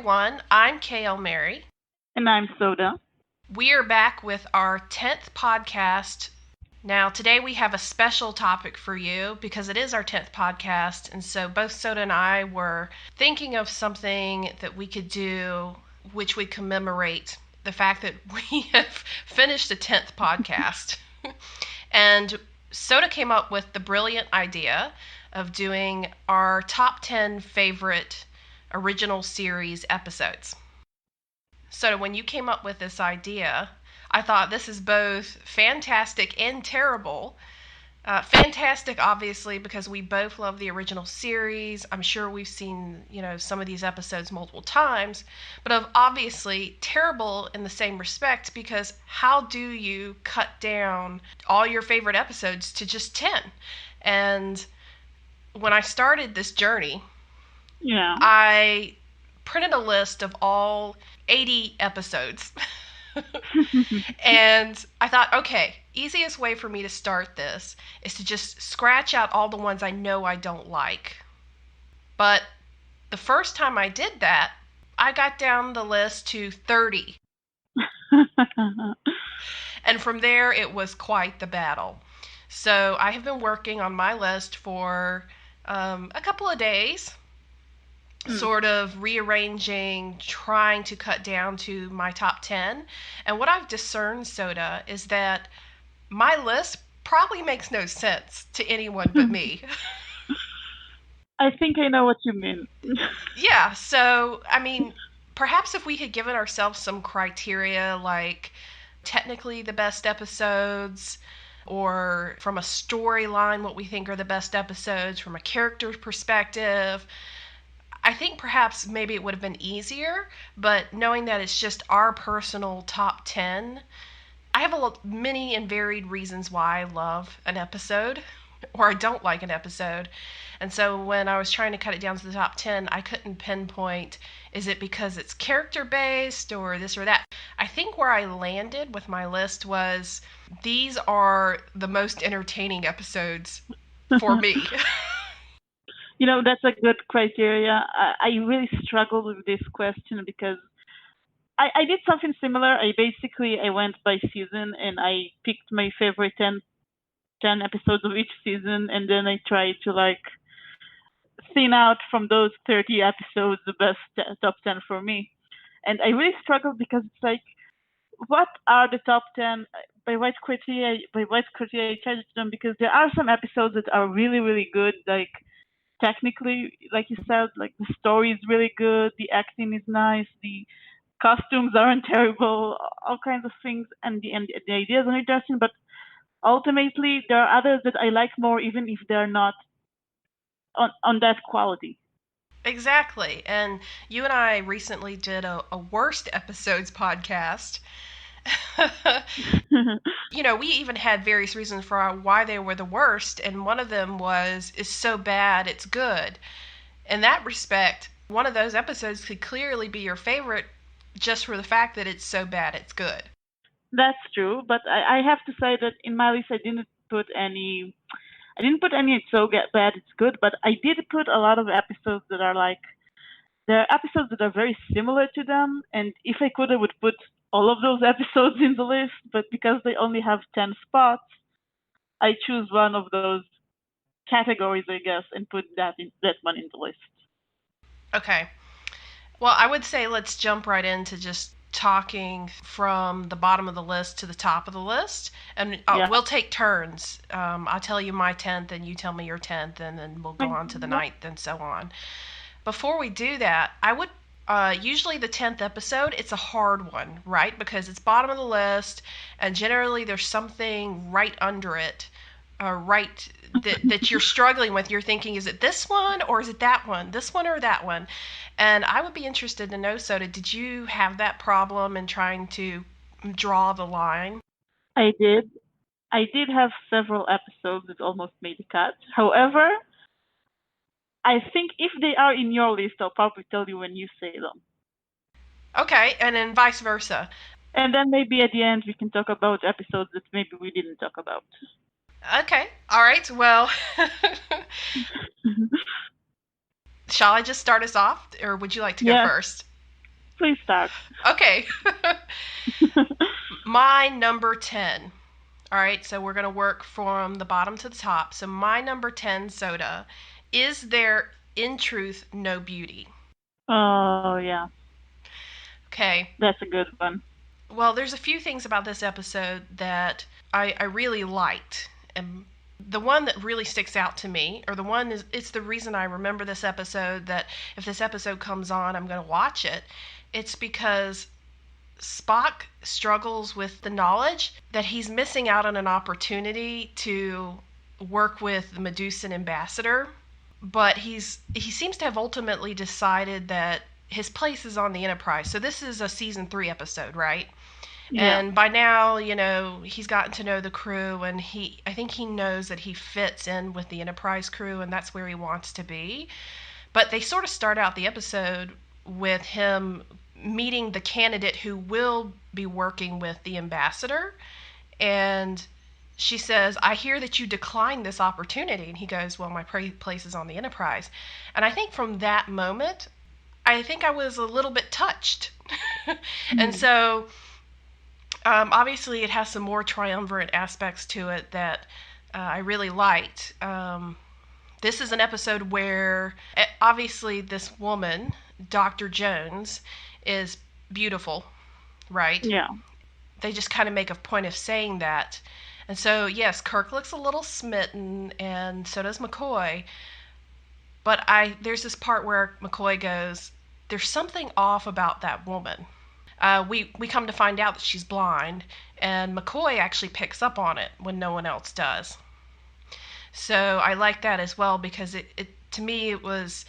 everyone. I'm KLMeri. And I'm Soda. We are back with our 10th podcast. Now, today we have a special topic for you because it is our 10th podcast. And so both Soda and I were thinking of something that we could do which would commemorate the fact that we have finished the 10th podcast. And Soda came up with the brilliant idea of doing our top 10 favorite original series episodes. So when you came up with this idea, I thought this is both fantastic and terrible. Fantastic, obviously, because we both love the original series. I'm sure we've seen, some of these episodes multiple times. But obviously terrible in the same respect, because how do you cut down all your favorite episodes to just 10? And when I started this journey, I printed a list of all 80 episodes. And I thought, okay, easiest way for me to start this is to just scratch out all the ones I know I don't like. But the first time I did that, I got down the list to 30. And from there, it was quite the battle. So I have been working on my list for a couple of days, sort of rearranging, trying to cut down to my top 10. And what I've discerned, Soda, is that my list probably makes no sense to anyone but me. I think I know what you mean. Yeah, so, perhaps if we had given ourselves some criteria, like technically the best episodes, or from a storyline, what we think are the best episodes, from a character perspective, I think perhaps maybe it would have been easier, but knowing that it's just our personal top 10, I have many and varied reasons why I love an episode or I don't like an episode. And so when I was trying to cut it down to the top 10, I couldn't pinpoint, is it because it's character-based or this or that? I think where I landed with my list was, these are the most entertaining episodes for me. That's a good criteria. I really struggled with this question because I did something similar. I went by season and I picked my favorite 10 episodes of each season, and then I tried to thin out from those 30 episodes the best top 10 for me. And I really struggled because it's what are the top 10? By what criteria I judge them? Because there are some episodes that are really, really good, technically, like you said, the story is really good, the acting is nice, the costumes aren't terrible, all kinds of things, and the ideas are interesting. But ultimately, there are others that I like more, even if they're not on that quality. Exactly. And you and I recently did a worst episodes podcast. We even had various reasons for why they were the worst, and one of them was, it's so bad it's good. In that respect, one of those episodes could clearly be your favorite just for the fact that it's so bad it's good. That's true, but I have to say that in my list I didn't put any it's so bad it's good, but I did put a lot of episodes that are there are episodes that are very similar to them, and if I could, I would put all of those episodes in the list, but because they only have 10 spots, I choose one of those categories, I guess, and put that one in the list. Okay. Well, I would say let's jump right into just talking from the bottom of the list to the top of the list, and we'll take turns. I'll tell you my 10th, and you tell me your 10th, and then we'll go on to the 9th, and so on. Before we do that, I would usually the 10th episode, it's a hard one, right? Because it's bottom of the list, and generally there's something right under it, that you're struggling with. You're thinking, is it this one or is it that one? This one or that one? And I would be interested to know, Soda, did you have that problem in trying to draw the line? I did. I did have several episodes that almost made the cut. However, I think if they are in your list, I'll probably tell you when you say them. Okay, and then vice versa. And then maybe at the end we can talk about episodes that maybe we didn't talk about. Okay, all right, well, shall I just start us off, or would you like to go first? Please start. Okay. My number 10. All right, so we're going to work from the bottom to the top. So my number 10 soda, is there in truth no beauty? Oh, yeah. Okay. That's a good one. Well, there's a few things about this episode that I really liked. And the one that really sticks out to me, or the one is, it's the reason I remember this episode, that if this episode comes on, I'm going to watch it. It's because Spock struggles with the knowledge that he's missing out on an opportunity to work with the Medusan ambassador, but he seems to have ultimately decided that his place is on the Enterprise. So this is a season 3 episode, right? Yeah. And by now, he's gotten to know the crew, and I think he knows that he fits in with the Enterprise crew, and that's where he wants to be. But they sort of start out the episode with him meeting the candidate who will be working with the ambassador, and she says, "I hear that you declined this opportunity." And he goes, "Well, my place is on the Enterprise." And I think from that moment, I think I was a little bit touched. And so obviously it has some more triumvirate aspects to it that I really liked. This is an episode where obviously this woman, Dr. Jones, is beautiful, right? Yeah. They just kind of make a point of saying that. And so, yes, Kirk looks a little smitten, and so does McCoy. But there's this part where McCoy goes, "There's something off about that woman." We come to find out that she's blind, and McCoy actually picks up on it when no one else does. So I like that as well, because it to me it was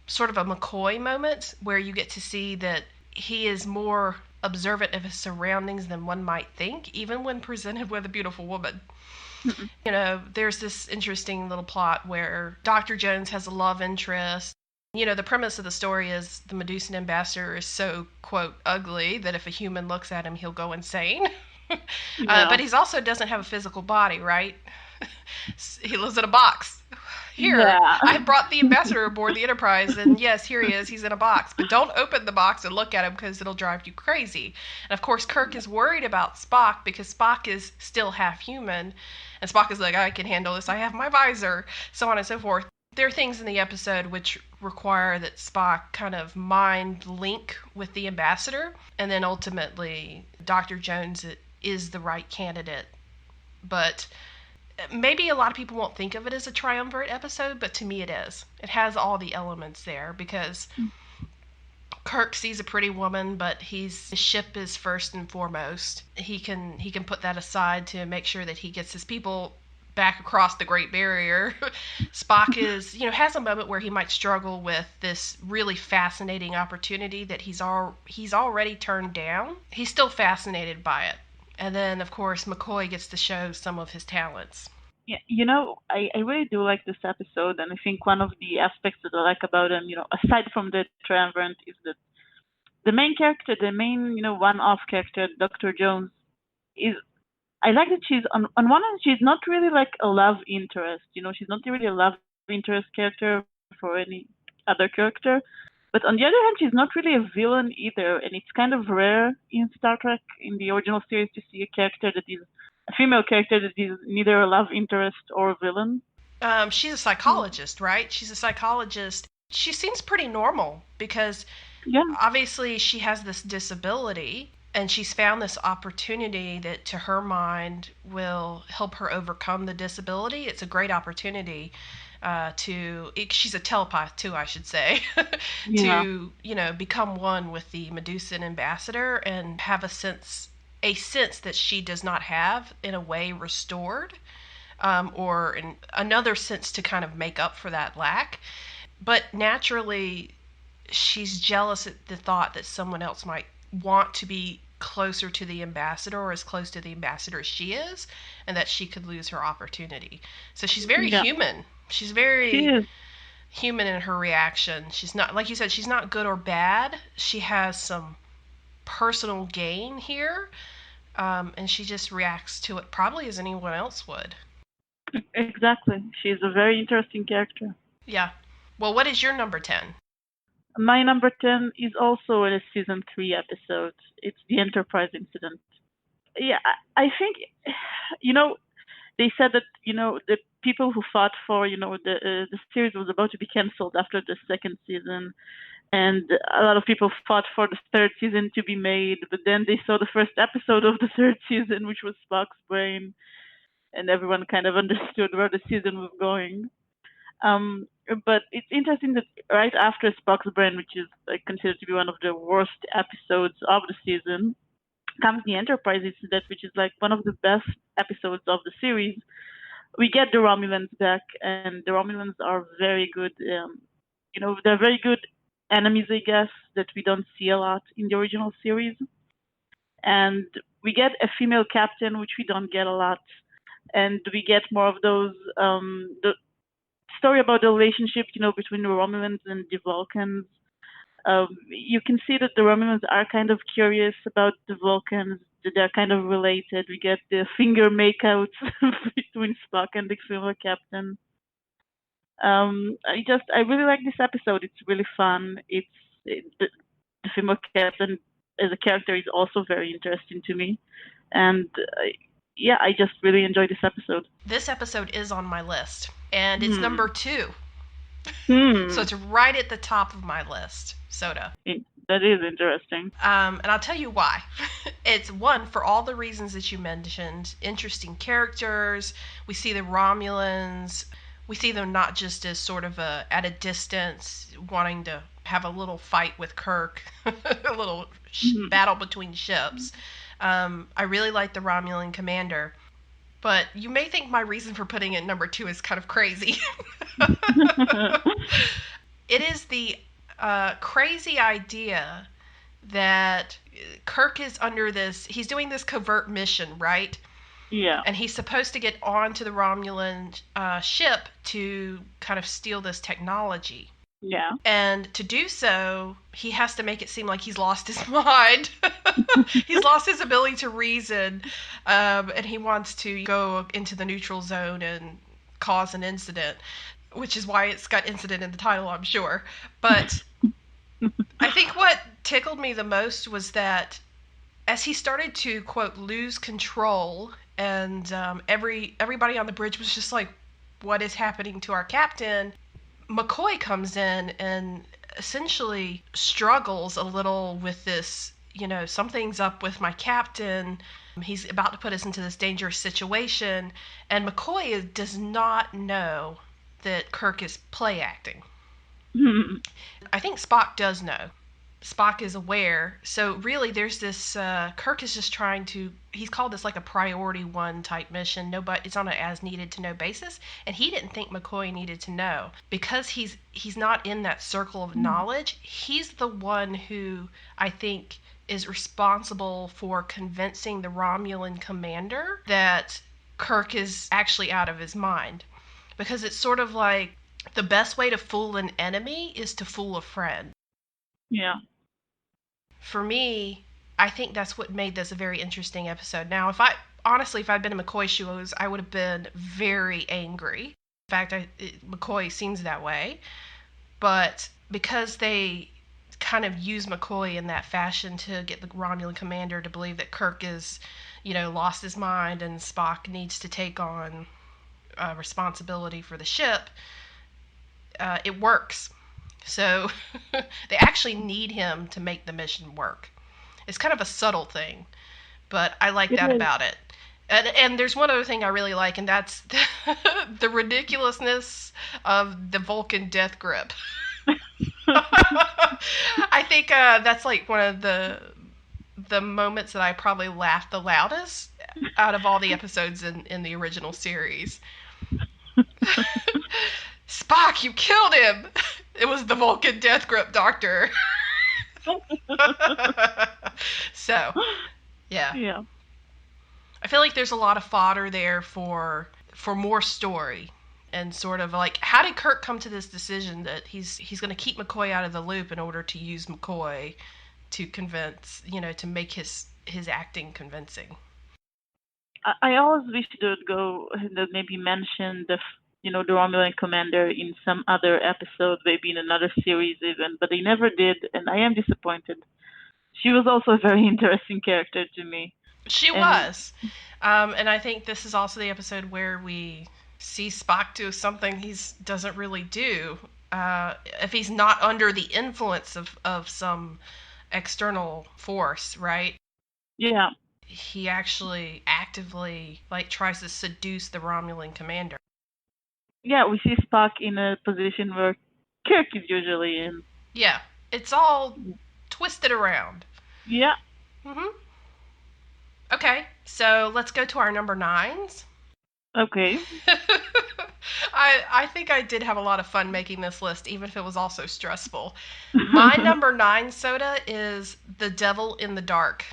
sort of a McCoy moment where you get to see that he is more observant of his surroundings than one might think, even when presented with a beautiful woman. There's this interesting little plot where Dr. Jones has a love interest. The premise of the story is the Medusan ambassador is so, quote, ugly that if a human looks at him, he'll go insane. But he also doesn't have a physical body, right? He lives in a box. Here, I brought the ambassador aboard the Enterprise, and yes, here he is. He's in a box. But don't open the box and look at him, because it'll drive you crazy. And of course, Kirk is worried about Spock, because Spock is still half human. And Spock is like, "I can handle this. I have my visor," so on and so forth. There are things in the episode which require that Spock kind of mind link with the ambassador, and then ultimately Dr. Jones is the right candidate. But maybe a lot of people won't think of it as a triumvirate episode, but to me it is. It has all the elements there, because Kirk sees a pretty woman, but his ship is first and foremost. He can put that aside to make sure that he gets his people back across the Great Barrier. Spock has a moment where he might struggle with this really fascinating opportunity that he's already turned down. He's still fascinated by it. And then, of course, McCoy gets to show some of his talents. Yeah, I really do like this episode, and I think one of the aspects that I like about him, aside from the triumvirate, is that the main character, one-off character, Dr. Jones, is, I like that she's, on one hand, she's not really like a love interest, she's not really a love interest character for any other character. But on the other hand, she's not really a villain either, and it's kind of rare in Star Trek, in the original series, to see a female character that is neither a love interest or a villain. She's a psychologist, right? She's a psychologist. She seems pretty normal, because obviously she has this disability, and she's found this opportunity that, to her mind, will help her overcome the disability. It's a great opportunity. She's a telepath too, I should say, to become one with the Medusan ambassador and have a sense that she does not have, in a way, restored, or in another sense to kind of make up for that lack. But naturally, she's jealous at the thought that someone else might want to be closer to the ambassador, or as close to the ambassador as she is, and that she could lose her opportunity. So she's very human. She's very human in her reaction. She's not, like you said, she's not good or bad. She has some personal gain here, and she just reacts to it probably as anyone else would. Exactly. She's a very interesting character. Yeah. Well, what is your number 10? My number 10 is also a season 3 episode. It's the Enterprise incident. Yeah, I think, you know, they said that, the people who fought for, the series was about to be canceled after the second season. And a lot of people fought for the third season to be made, but then they saw the first episode of the third season, which was Spock's brain, and everyone kind of understood where the season was going. Um, but it's interesting that right after Spock's brain, which is considered to be one of the worst episodes of the season, comes the Enterprise incident, which is like one of the best episodes of the series. We get the Romulans back, and the Romulans are very good. They're very good enemies, I guess, that we don't see a lot in the original series. And we get a female captain, which we don't get a lot, and we get more of those the story about the relationship, between the Romulans and the Vulcans. You can see that the Romulans are kind of curious about the Vulcans, that they're kind of related. We get the finger makeouts between Spock and the female captain. I really like this episode. It's really fun. The female captain as a character is also very interesting to me, and yeah, I just really enjoy this episode. This episode is on my list, and it's number 2. Hmm. So it's right at the top of my list, Soda. That is interesting. And I'll tell you why. It's one, for all the reasons that you mentioned. Interesting characters. We see the Romulans. We see them not just as sort of at a distance, wanting to have a little fight with Kirk, a little battle between ships. I really like the Romulan commander. But you may think my reason for putting it number 2 is kind of crazy. It is the crazy idea that Kirk is under he's doing this covert mission, right? Yeah. And he's supposed to get onto the Romulan ship to kind of steal this technology. Yeah. And to do so, he has to make it seem like he's lost his mind. He's lost his ability to reason, and he wants to go into the neutral zone and cause an incident, which is why it's got incident in the title, I'm sure. But I think what tickled me the most was that as he started to, quote, lose control, and everybody on the bridge was just like, what is happening to our captain? McCoy comes in and essentially struggles a little with this, something's up with my captain. He's about to put us into this dangerous situation. And McCoy does not know that Kirk is play acting. I think Spock does know. Spock is aware. So really there's this, Kirk is just trying to, he's called this like a priority 1 type mission. It's on an as needed to know basis. And he didn't think McCoy needed to know. Because he's not in that circle of knowledge, he's the one who I think is responsible for convincing the Romulan commander that Kirk is actually out of his mind. Because it's sort of like the best way to fool an enemy is to fool a friend. Yeah. For me, I think that's what made this a very interesting episode. Now, if I'd been in McCoy's shoes, I would have been very angry. In fact, McCoy seems that way. But because they kind of use McCoy in that fashion to get the Romulan commander to believe that Kirk is, lost his mind and Spock needs to take on responsibility for the ship, it works. So they actually need him to make the mission work. It's kind of a subtle thing, but I like that about it. And there's one other thing I really like, and that's the ridiculousness of the Vulcan death grip. I think that's like one of the moments that I probably laughed the loudest out of all the episodes in the original series. Spock, you killed him! It was the Vulcan death grip doctor. So, yeah. Yeah. I feel like there's a lot of fodder there for more story. And sort of like, how did Kirk come to this decision that he's going to keep McCoy out of the loop in order to use McCoy to convince, to make his acting convincing? I always wish they would go and maybe mention the Romulan commander in some other episode, maybe in another series even, but they never did, and I am disappointed. She was also a very interesting character to me. She was. And I think this is also the episode where we see Spock do something he doesn't really do. If he's not under the influence of some external force, right? Yeah. He actually actively tries to seduce the Romulan commander. Yeah, we see Spock in a position where Kirk is usually in. Yeah, it's all twisted around. Yeah. Okay, so let's go to our number 9s. Okay. I think I did have a lot of fun making this list, even if it was also stressful. My number 9 soda is The Devil in the Dark.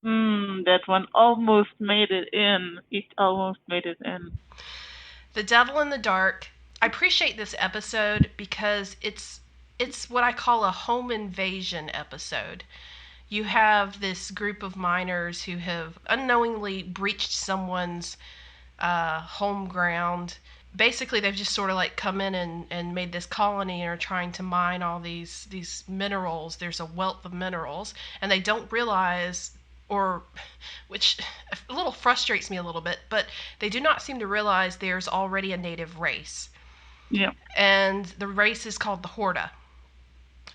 That one almost made it in. It almost made it in. The Devil in the Dark. I appreciate this episode because it's what I call a home invasion episode. You have this group of miners who have unknowingly breached someone's home ground. Basically, they've just sort of come in and made this colony and are trying to mine all these minerals. There's a wealth of minerals, and they don't realize, which a little frustrates me a little bit, but they do not seem to realize there's already a native race. Yeah. And the race is called the Horta.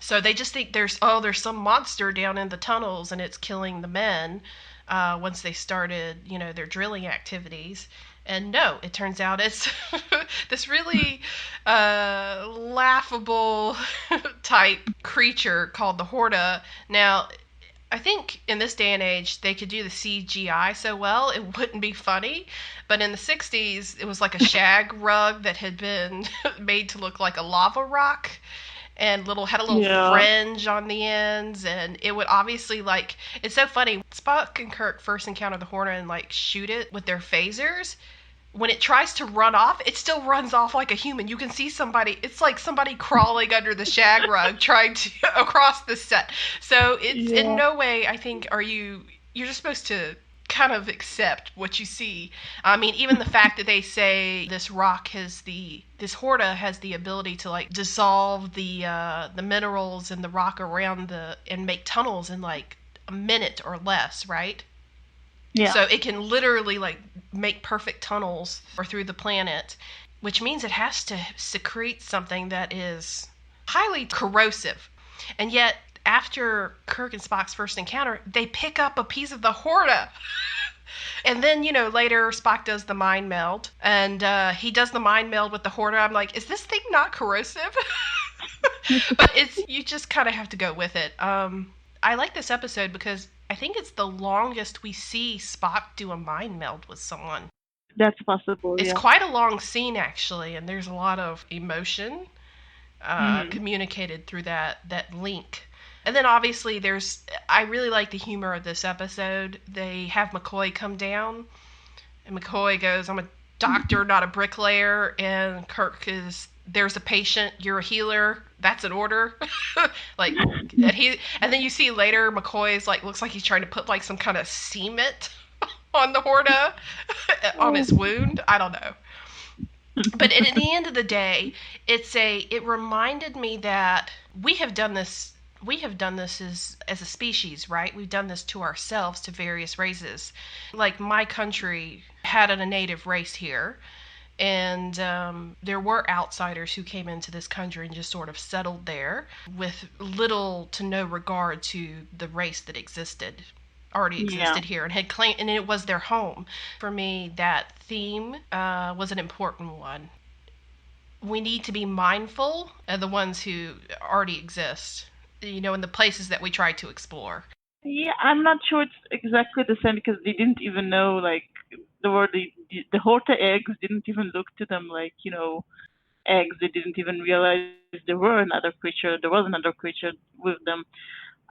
So they just think there's some monster down in the tunnels and it's killing the men once they started, their drilling activities. And no, it turns out it's this really laughable type creature called the Horta. Now, I think in this day and age, they could do the CGI so well, it wouldn't be funny. But in the 60s, it was like a shag rug that had been made to look like a lava rock. And had a little fringe on the ends, and it would obviously it's so funny. Spock and Kirk first encounter the Hornet and shoot it with their phasers. When it tries to run off, it still runs off like a human. You can see somebody. It's like somebody crawling under the shag rug trying to across the set. So it's in no way, I think, you're just supposed to kind of accept what you see. I mean, even the fact that they say this Horta has the ability to dissolve the minerals in the rock around and make tunnels in a minute or less, right? Yeah. So it can literally make perfect tunnels through the planet, which means it has to secrete something that is highly corrosive. And yet, after Kirk and Spock's first encounter, they pick up a piece of the Horta. And then, later Spock does the mind meld, and he does the mind meld with the Horta. I'm like, is this thing not corrosive? But you just kind of have to go with it. I like this episode because I think it's the longest we see Spock do a mind meld with someone. That's possible. It's quite a long scene, actually, and there's a lot of emotion communicated through that link. And then obviously I really like the humor of this episode. They have McCoy come down, and McCoy goes, "I'm a doctor, not a bricklayer," and Kirk is, "There's a patient, you're a healer, that's an order." and then you see later McCoy is looks like he's trying to put some kind of cement on the Horta on his wound. I don't know. But at the end of the day, it reminded me that we have done this as a species, right? We've done this to ourselves, to various races. My country had a native race here, and there were outsiders who came into this country and just sort of settled there with little to no regard to the race that already existed here and had claimed, and it was their home. For me, that theme was an important one. We need to be mindful of the ones who already exist, in the places that we try to explore. Yeah, I'm not sure it's exactly the same because they didn't even know, the Horta eggs didn't even look to them like, eggs. They didn't even realize there was another creature with them.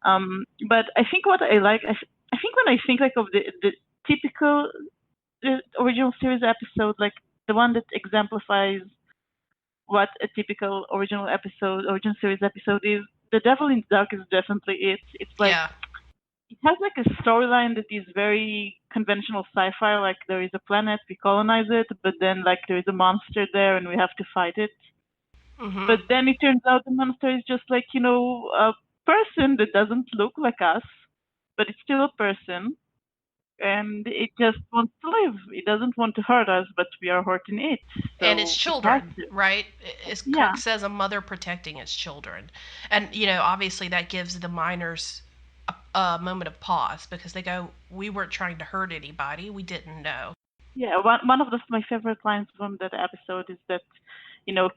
But I think what I like, I think when I think of the typical original series episode, the one that exemplifies what a typical original series episode is, The Devil in the Dark is definitely it. It's it has like a storyline that is very conventional sci-fi. Like there is a planet, we colonize it, but then like there is a monster there, and we have to fight it. Mm-hmm. But then it turns out the monster is just like a person that doesn't look like us, but it's still a person, and it just wants to live. It doesn't want to hurt us, but we are hurting it, And its so it has children, to. right? As Yeah, Kirk says, a mother protecting its children. And, obviously that gives the miners a moment of pause because they go, we weren't trying to hurt anybody. We didn't know. yeah. One of my favorite lines from that episode is that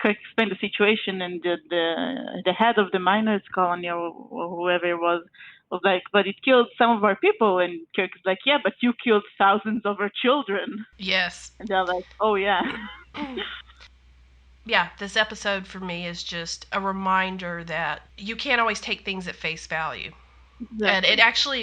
Kirk explained the situation, and the head of the miners colony, or whoever it was like, but it killed some of our people, and Kirk is like, yeah, but you killed thousands of our children, Yes. and they're like, oh yeah. Yeah, this episode for me is just a reminder that you can't always take things at face value. And it Exactly. actually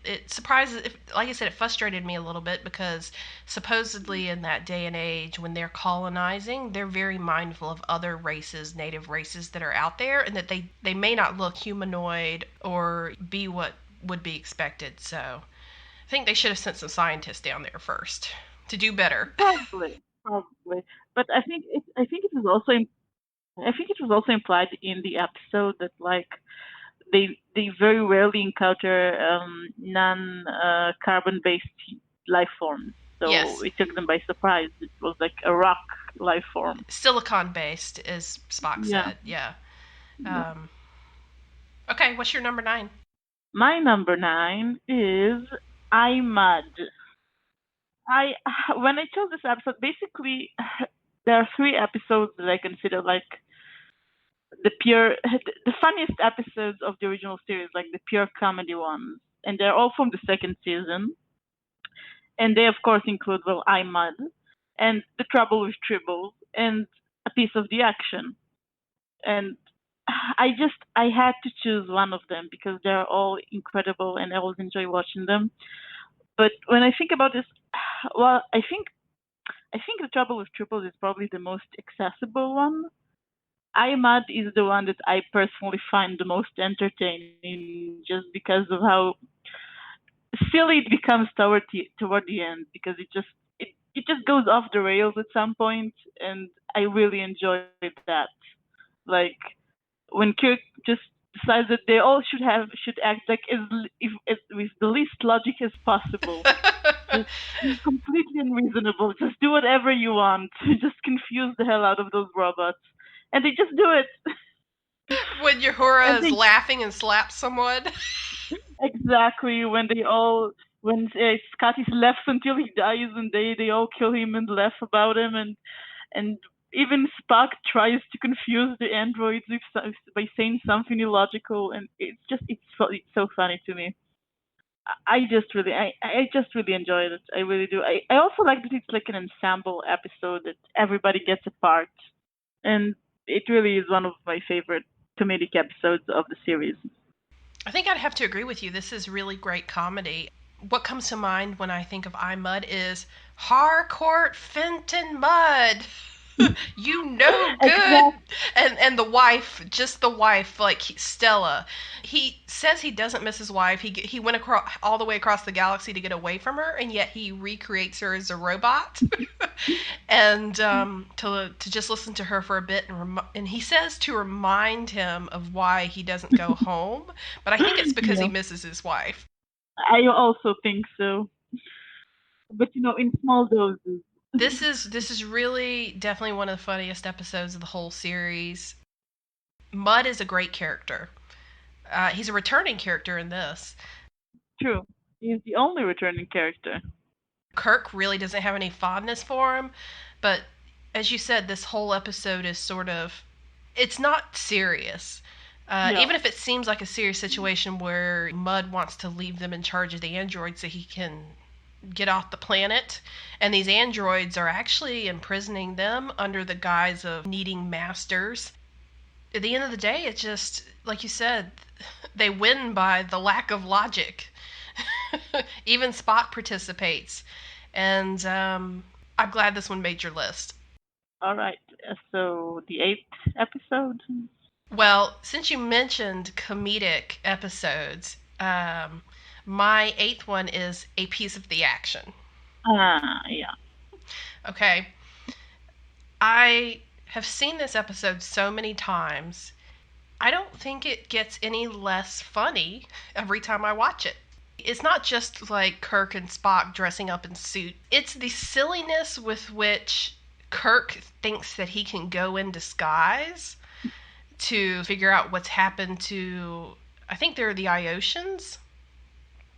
it surprises, like I said, it frustrated me a little bit because supposedly in that day and age when they're colonizing, they're very mindful of other races, native races that are out there, and that they may not look humanoid or be what would be expected. So I think they should have sent some scientists down there first to do better. Probably, but I think it was also implied in the episode that like they very rarely encounter non carbon based life forms. So Yes, it took them by surprise. It was like a rock life form. silicon based, as Spock Yeah. said. Yeah. Yeah. Um, okay, what's your number 9? My number 9 is I Mud. I When I chose this episode, basically there are 3 episodes that I consider like the funniest episodes of the original series, like the pure comedy ones, and they're all from the second season. And they of course include, well, I Mud and The Trouble with Tribbles and A Piece of the Action. And I had to choose one of them because they're all incredible and I always enjoy watching them. But when I think about this, well, I think The Trouble with Tribbles is probably the most accessible one. iMud is the one that I personally find the most entertaining just because of how silly it becomes toward the end, because it just goes off the rails at some point, and I really enjoyed that. Like when Kirk just decides that they all should act like with the least logic as possible. Just completely unreasonable. Just do whatever you want. Just confuse the hell out of those robots, and they just do it. When Uhura And is they laughing and slaps someone. exactly when Scotty laughs until he dies, and they all kill him and laugh about him, and even Spock tries to confuse the androids by saying something illogical, and it's so funny to me. I just really enjoyed it. I really do. I also like that it's like an ensemble episode that everybody gets a part, and it really is one of my favorite comedic episodes of the series. I think I'd have to agree with you. This is really great comedy. What comes to mind when I think of iMud is Harcourt Fenton Mudd. You no good. Exactly. And the wife, just the wife, like Stella. He says he doesn't miss his wife. He went across all the way across the galaxy to get away from her, and yet he recreates her as a robot. And to just listen to her for a bit, and he says to remind him of why he doesn't go home, but I think it's because he Yeah, misses his wife. I also think so. But in small doses. This is really definitely one of the funniest episodes of the whole series. Mudd is a great character. He's a returning character in this. True. He's the only returning character. Kirk really doesn't have any fondness for him, but as you said, this whole episode is sort of, it's not serious. Yeah. Even if it seems like a serious situation where Mudd wants to leave them in charge of the androids so he can get off the planet, and these androids are actually imprisoning them under the guise of needing masters. At the end of the day, it's just, like you said, they win by the lack of logic. Even Spock participates. And I'm glad this one made your list. All right. So the 8th episode. Well, since you mentioned comedic episodes, My 8th one is A Piece of the Action. Yeah. Okay. I have seen this episode so many times. I don't think it gets any less funny every time I watch it. It's not just like Kirk and Spock dressing up in suits. It's the silliness with which Kirk thinks that he can go in disguise to figure out what's happened to, I think they're the Iosians.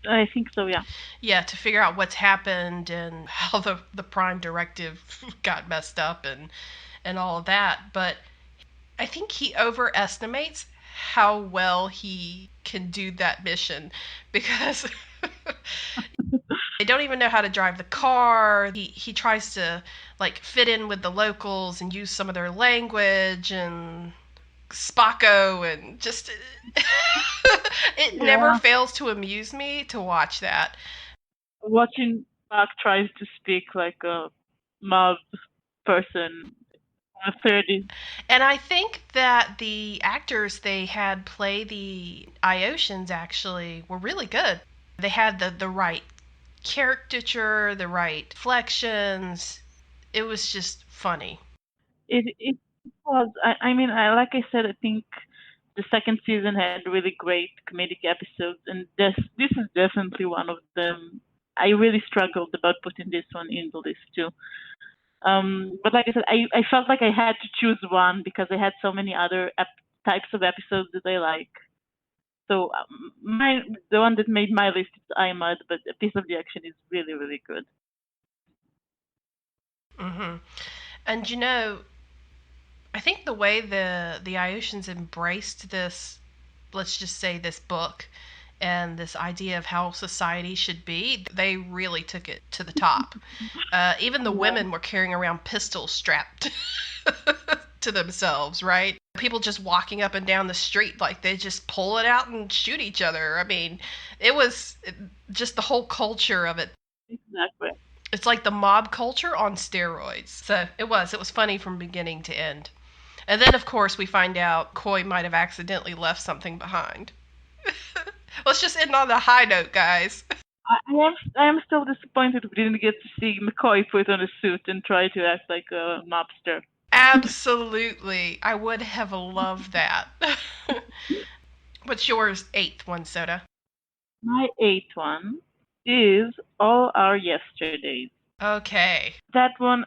I think so, yeah. Yeah, to figure out what's happened and how the Prime Directive got messed up and all of that. But I think he overestimates how well he can do that mission because they don't even know how to drive the car. He tries to like fit in with the locals and use some of their language and Spocko and just it never fails to amuse me to watch that. Watching Spock tries to speak like a mob person in the 30s. And I think that the actors they had play the Iosians actually were really good. They had the right caricature, the right flexions. It was just funny. It was. I mean, like I said, I think the second season had really great comedic episodes, and this is definitely one of them. I really struggled about putting this one in the list too. But like I said, I felt like I had to choose one because I had so many other types of episodes that I like. So the one that made my list is iMud, but A Piece of the Action is really, really good. Mm-hmm. And you know, I think the way the Iosians embraced this, let's just say this book, and this idea of how society should be, they really took it to the top. Even the women were carrying around pistols strapped to themselves, right? People just walking up and down the street, like they just pull it out and shoot each other. I mean, it was just the whole culture of it. Exactly. It's like the mob culture on steroids. So it was funny from beginning to end. And then, of course, we find out Coy might have accidentally left something behind. Let's just end on the high note, guys. I am still disappointed we didn't get to see McCoy put on a suit and try to act like a mobster. Absolutely. I would have loved that. What's yours, 8th one, Soda? My 8th one is All Our Yesterdays. Okay. That one,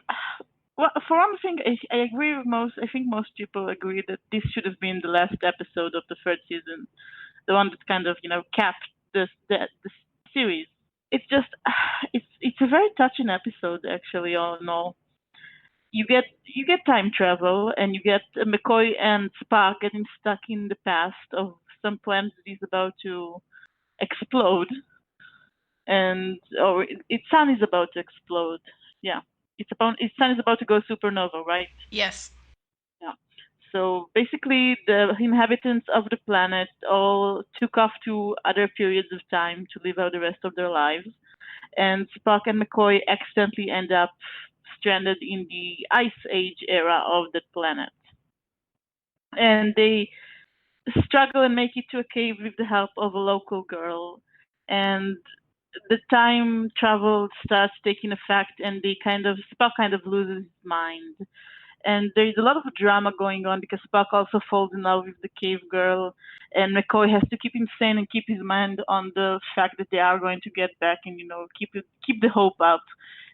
well, for one thing, I agree with most. I think most people agree that this should have been the last episode of the third season, the one that kind of capped the series. It's just it's a very touching episode, actually. All in all, you get time travel, and you get McCoy and Spock getting stuck in the past of some planet that is about to explode, and its sun is about to explode. Yeah, its sun is about to go supernova, right? Yes. Yeah. So basically, the inhabitants of the planet all took off to other periods of time to live out the rest of their lives, and Spock and McCoy accidentally end up stranded in the Ice Age era of that planet. And they struggle and make it to a cave with the help of a local girl. And the time travel starts taking effect, and Spock kind of loses his mind. And there's a lot of drama going on because Spock also falls in love with the cave girl, and McCoy has to keep him sane and keep his mind on the fact that they are going to get back, and keep the hope up.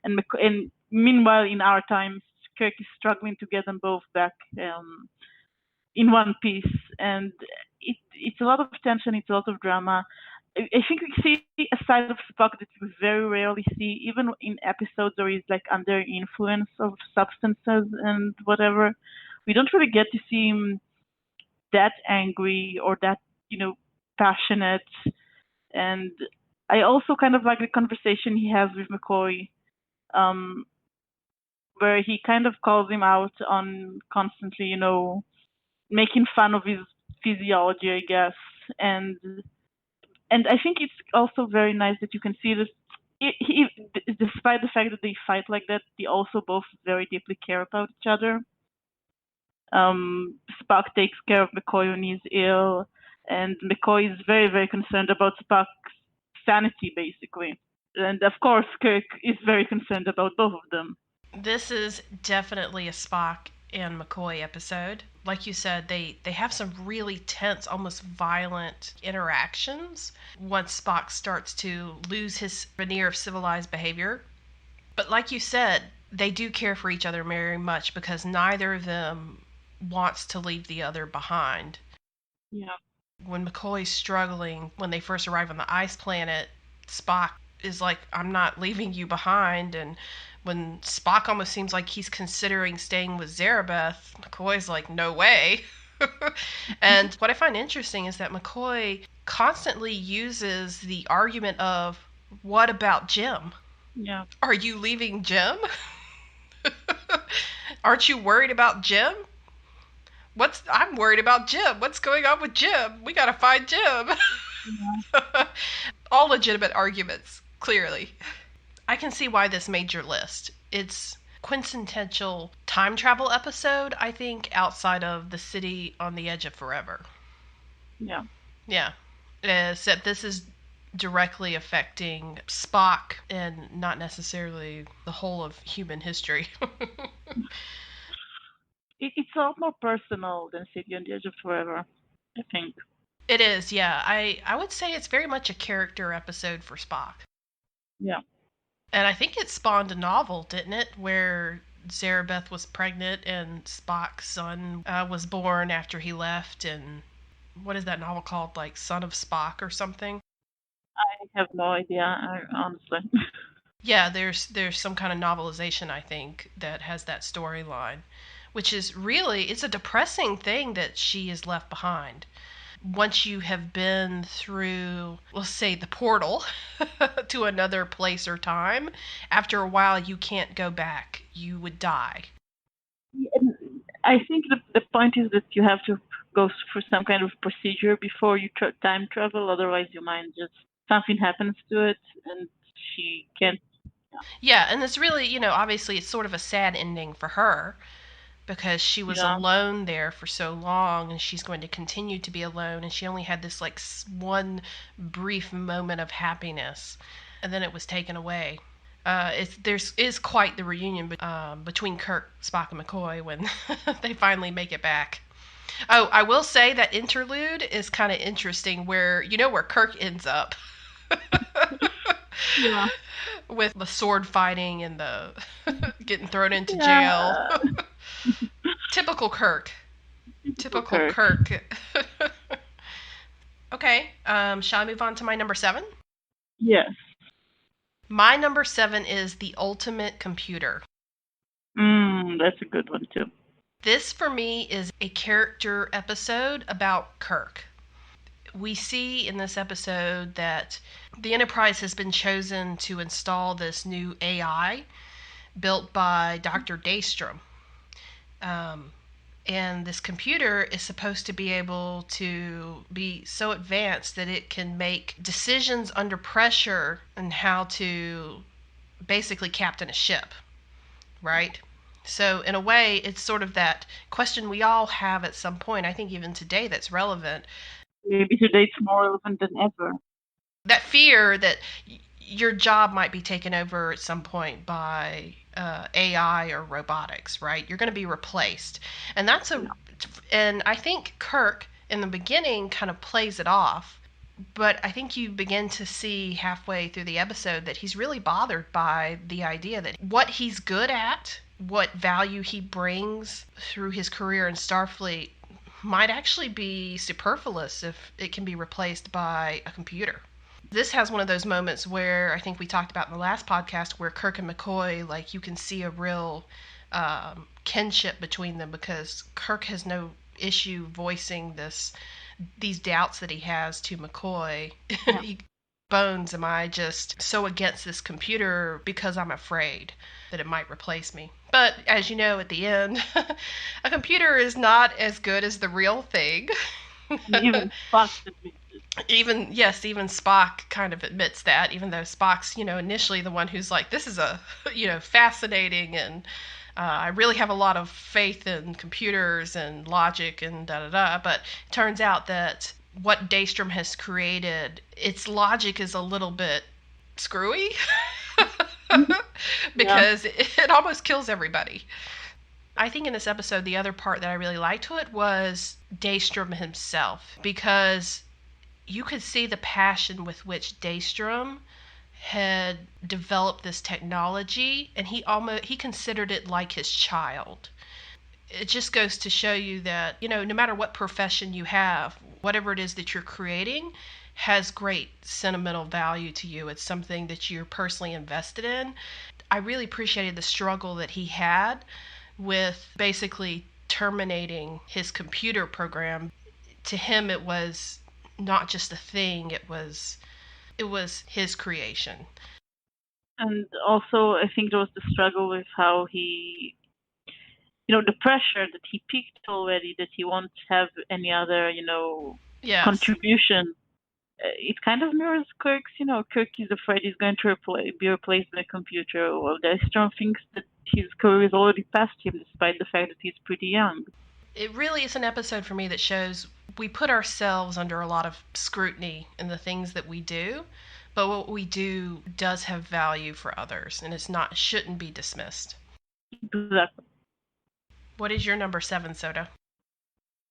And meanwhile, in our times, Kirk is struggling to get them both back in one piece, and it's a lot of tension, it's a lot of drama. I think we see a side of Spock that we very rarely see, even in episodes where he's like under influence of substances and whatever. We don't really get to see him that angry or that, passionate. And I also kind of like the conversation he has with McCoy, where he kind of calls him out on constantly, making fun of his physiology, I guess. And I think it's also very nice that you can see this. Despite the fact that they fight like that, they also both very deeply care about each other. Spock takes care of McCoy when he's ill, and McCoy is very, very concerned about Spock's sanity, basically. And of course, Kirk is very concerned about both of them. This is definitely a Spock and McCoy episode. Like you said, they have some really tense, almost violent interactions once Spock starts to lose his veneer of civilized behavior. But like you said, they do care for each other very much because neither of them wants to leave the other behind. Yeah. When McCoy's struggling, when they first arrive on the ice planet, Spock is like, I'm not leaving you behind. And when Spock almost seems like he's considering staying with Zarabeth, McCoy's like, no way. And what I find interesting is that McCoy constantly uses the argument of, what about Jim? Yeah. Are you leaving Jim? Aren't you worried about Jim? I'm worried about Jim. What's going on with Jim? We gotta find Jim. Yeah. All legitimate arguments, clearly. I can see why this made your list. It's quintessential time travel episode, I think, outside of The City on the Edge of Forever. Yeah. Yeah. Except this is directly affecting Spock and not necessarily the whole of human history. It's a lot more personal than City on the Edge of Forever, I think. It is, yeah. I would say it's very much a character episode for Spock. Yeah. And I think it spawned a novel, didn't it? Where Zarabeth was pregnant and Spock's son was born after he left. And what is that novel called? Like Son of Spock or something? I have no idea, honestly. Yeah, there's some kind of novelization, I think, that has that storyline, which is really, it's a depressing thing that she is left behind. Once you have been through, let's say, the portal to another place or time, after a while you can't go back. You would die. I think the point is that you have to go through some kind of procedure before you time travel, otherwise your mind just, something happens to it and she can't. Yeah, and it's really, obviously it's sort of a sad ending for her because she was alone there for so long and she's going to continue to be alone, and she only had this like one brief moment of happiness and then it was taken away. There's quite the reunion between Kirk, Spock, and McCoy when they finally make it back. Oh, I will say that interlude is kind of interesting where Kirk ends up. Yeah. With the sword fighting and the getting thrown into jail. Typical Kirk. Typical Kirk. Okay, shall I move on to my number 7? Yes. My number 7 is The Ultimate Computer. That's a good one too. This, for me, is a character episode about Kirk. We see in this episode that the Enterprise has been chosen to install this new AI built by Dr. Daystrom. And this computer is supposed to be able to be so advanced that it can make decisions under pressure and how to basically captain a ship, right? So in a way, it's sort of that question we all have at some point, I think even today, that's relevant. Maybe today it's more relevant than ever. That fear that your job might be taken over at some point by AI or robotics, right? You're going to be replaced. And and I think Kirk in the beginning kind of plays it off, but I think you begin to see halfway through the episode that he's really bothered by the idea that what he's good at, what value he brings through his career in Starfleet might actually be superfluous if it can be replaced by a computer. This has one of those moments where I think we talked about in the last podcast where Kirk and McCoy, like, you can see a real kinship between them because Kirk has no issue voicing these doubts that he has to McCoy. Yeah. Bones, am I just so against this computer because I'm afraid that it might replace me? But as you know, at the end, a computer is not as good as the real thing. Even Spock admits it. Even Spock kind of admits that, even though Spock's, initially the one who's like, this is a, fascinating, and I really have a lot of faith in computers and logic and da-da-da, but it turns out that what Daystrom has created, its logic is a little bit screwy Yeah. because it almost kills everybody. I think in this episode, the other part that I really liked to it was Daystrom himself, because you could see the passion with which Daystrom had developed this technology, and he considered it like his child. It just goes to show you that, no matter what profession you have, whatever it is that you're creating has great sentimental value to you. It's something that you're personally invested in. I really appreciated the struggle that he had with basically terminating his computer program. To him, it was not just a thing, it was his creation. And also, I think there was the struggle with how he, the pressure that he picked already, that he won't have any other, Yes. contribution. It kind of mirrors Kirk's, Kirk is afraid he's going to be replaced by a computer. Well, Daystrom thinks that his career is already past him, despite the fact that he's pretty young. It really is an episode for me that shows we put ourselves under a lot of scrutiny in the things that we do, but what we do does have value for others, and shouldn't be dismissed. Exactly. What is your number 7, Soda?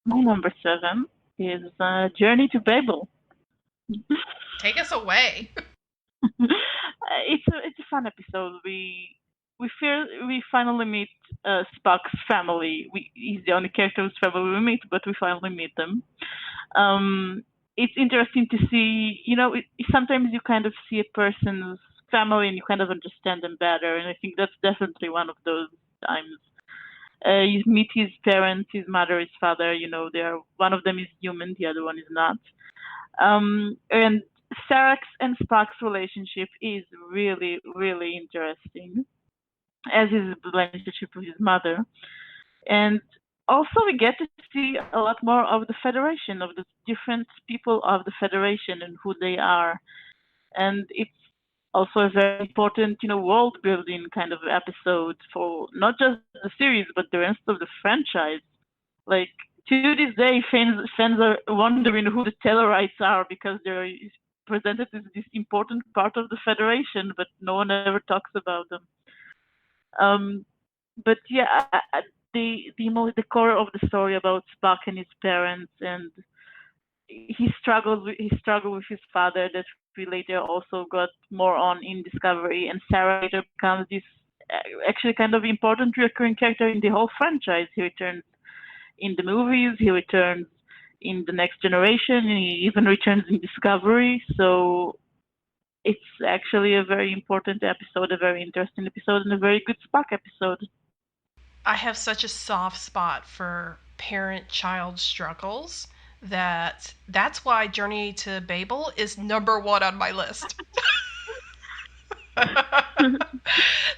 My number 7 is Journey to Babel. Take us away. It's a fun episode. We finally meet Spock's family. He's the only character whose family we meet, but we finally meet them. It's interesting to see. Sometimes you kind of see a person's family and you kind of understand them better, and I think that's definitely one of those times. You meet his parents, his mother, his father. One of them is human, the other one is not. And Sarek's and Spock's relationship is really, really interesting, as is the relationship with his mother. And also we get to see a lot more of the Federation, of the different people of the Federation and who they are. And it's also a very important, world building kind of episode for not just the series, but the rest of the franchise. Like, to this day, fans are wondering who the Tellarites are because they're presented as this important part of the Federation, but no one ever talks about them. But yeah, the core of the story about Spock and his parents, and he struggled with his father, that we later also got more on in Discovery, and Sarah later becomes this actually kind of important recurring character in the whole franchise. He returns in the movies, he returns in The Next Generation, and he even returns in Discovery. So it's actually a very important episode, a very interesting episode, and a very good Spock episode. I have such a soft spot for parent-child struggles that's why Journey to Babel is number 1 on my list.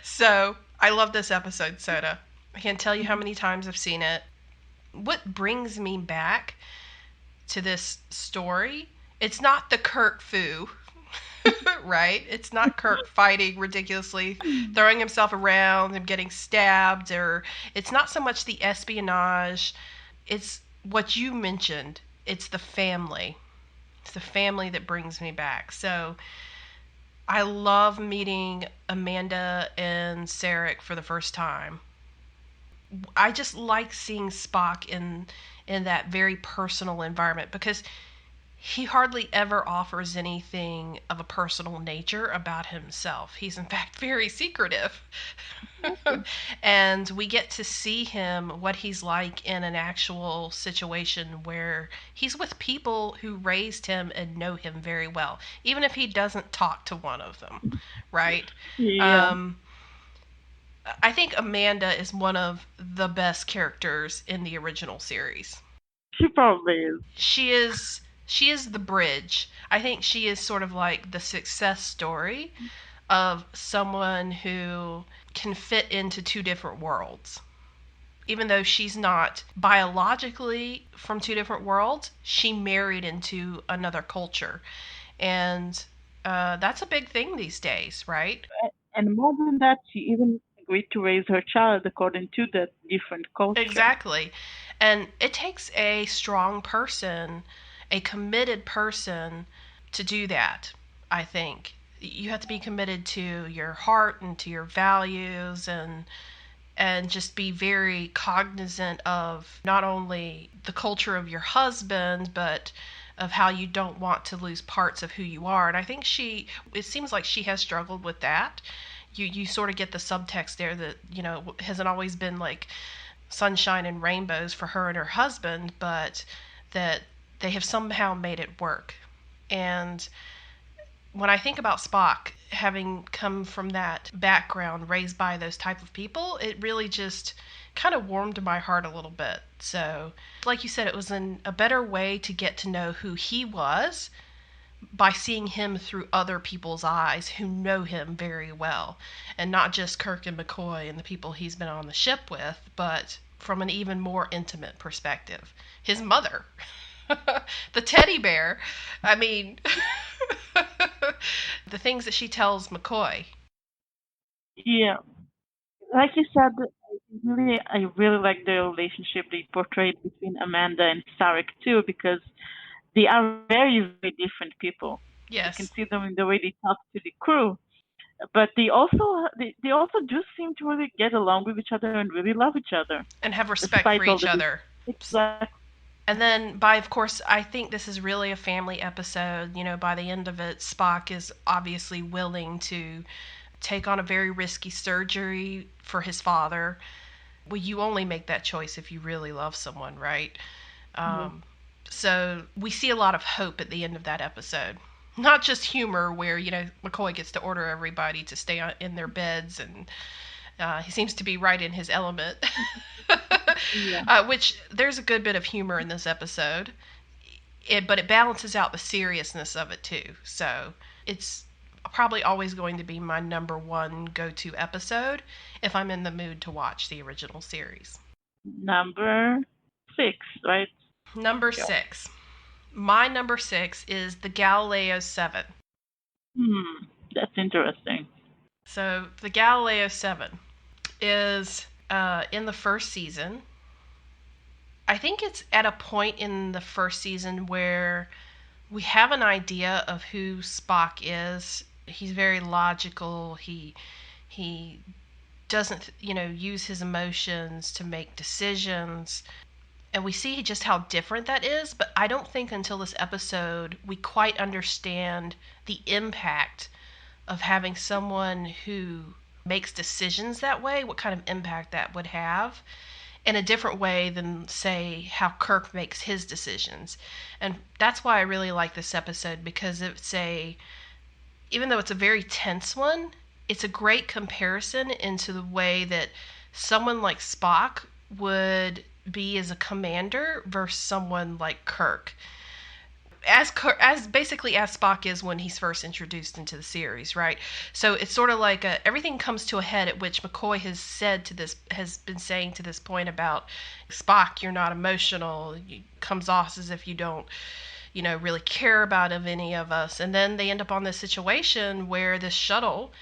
So, I love this episode, Soda. I can't tell you how many times I've seen it. What brings me back to this story, it's not the Kirk foo, right? It's not Kirk fighting ridiculously, throwing himself around and getting stabbed, or it's not so much the espionage. It's what you mentioned. It's the family. It's the family that brings me back. So I love meeting Amanda and Sarek for the first time. I just like seeing Spock in that very personal environment, because he hardly ever offers anything of a personal nature about himself. He's in fact very secretive. And we get to see him, what he's like in an actual situation where he's with people who raised him and know him very well, even if he doesn't talk to one of them, right? Yeah. I think Amanda is one of the best characters in the original series. She probably is. She is the bridge. I think she is sort of like the success story of someone who can fit into 2 different worlds. Even though she's not biologically from 2 different worlds, she married into another culture. And that's a big thing these days, right? And more than that, she even agreed to raise her child according to that different culture. Exactly. And it takes a strong person, a committed person to do that, I think. You have to be committed to your heart and to your values, and just be very cognizant of not only the culture of your husband, but of how you don't want to lose parts of who you are. And I think it seems like she has struggled with that. You sort of get the subtext there that, hasn't always been like sunshine and rainbows for her and her husband, but that they have somehow made it work. And when I think about Spock, having come from that background, raised by those type of people, it really just kind of warmed my heart a little bit. So, like you said, it was a better way to get to know who he was by seeing him through other people's eyes who know him very well. And not just Kirk and McCoy and the people he's been on the ship with, but from an even more intimate perspective. His mother. The teddy bear. I mean, the things that she tells McCoy. Yeah, like you said, I really like the relationship they portrayed between Amanda and Sarek too, because they are very, very different people. You can Yes. see them in the way they talk to the crew, but they also do seem to really get along with each other and really love each other And have respect despite for all each the other. exactly. And then, of course, I think this is really a family episode. By the end of it, Spock is obviously willing to take on a very risky surgery for his father. Well, you only make that choice if you really love someone, right? Um, so we see a lot of hope at the end of that episode. Not just humor, where McCoy gets to order everybody to stay in their beds, and he seems to be right in his element. Yeah. Which there's a good bit of humor in this episode, but it balances out the seriousness of it too. So it's probably always going to be my number one go-to episode if I'm in the mood to watch the original series. Number 6, right? Number Yeah. 6. My number 6 is the Galileo 7. That's interesting. So the Galileo 7 is in the first season. I think it's at a point in the first season where we have an idea of who Spock is. He's very logical. He doesn't, use his emotions to make decisions. And we see just how different that is, but I don't think until this episode we quite understand the impact of having someone who makes decisions that way, what kind of impact that would have in a different way than, say, how Kirk makes his decisions. And that's why I really like this episode, because even though it's a very tense one, it's a great comparison into the way that someone like Spock would be as a commander versus someone like Kirk. As basically as Spock is when he's first introduced into the series, right? So it's sort of like everything comes to a head at which McCoy has been saying to this point about Spock, you're not emotional. It comes off as if you don't, really care about any of us. And then they end up on this situation where this shuttle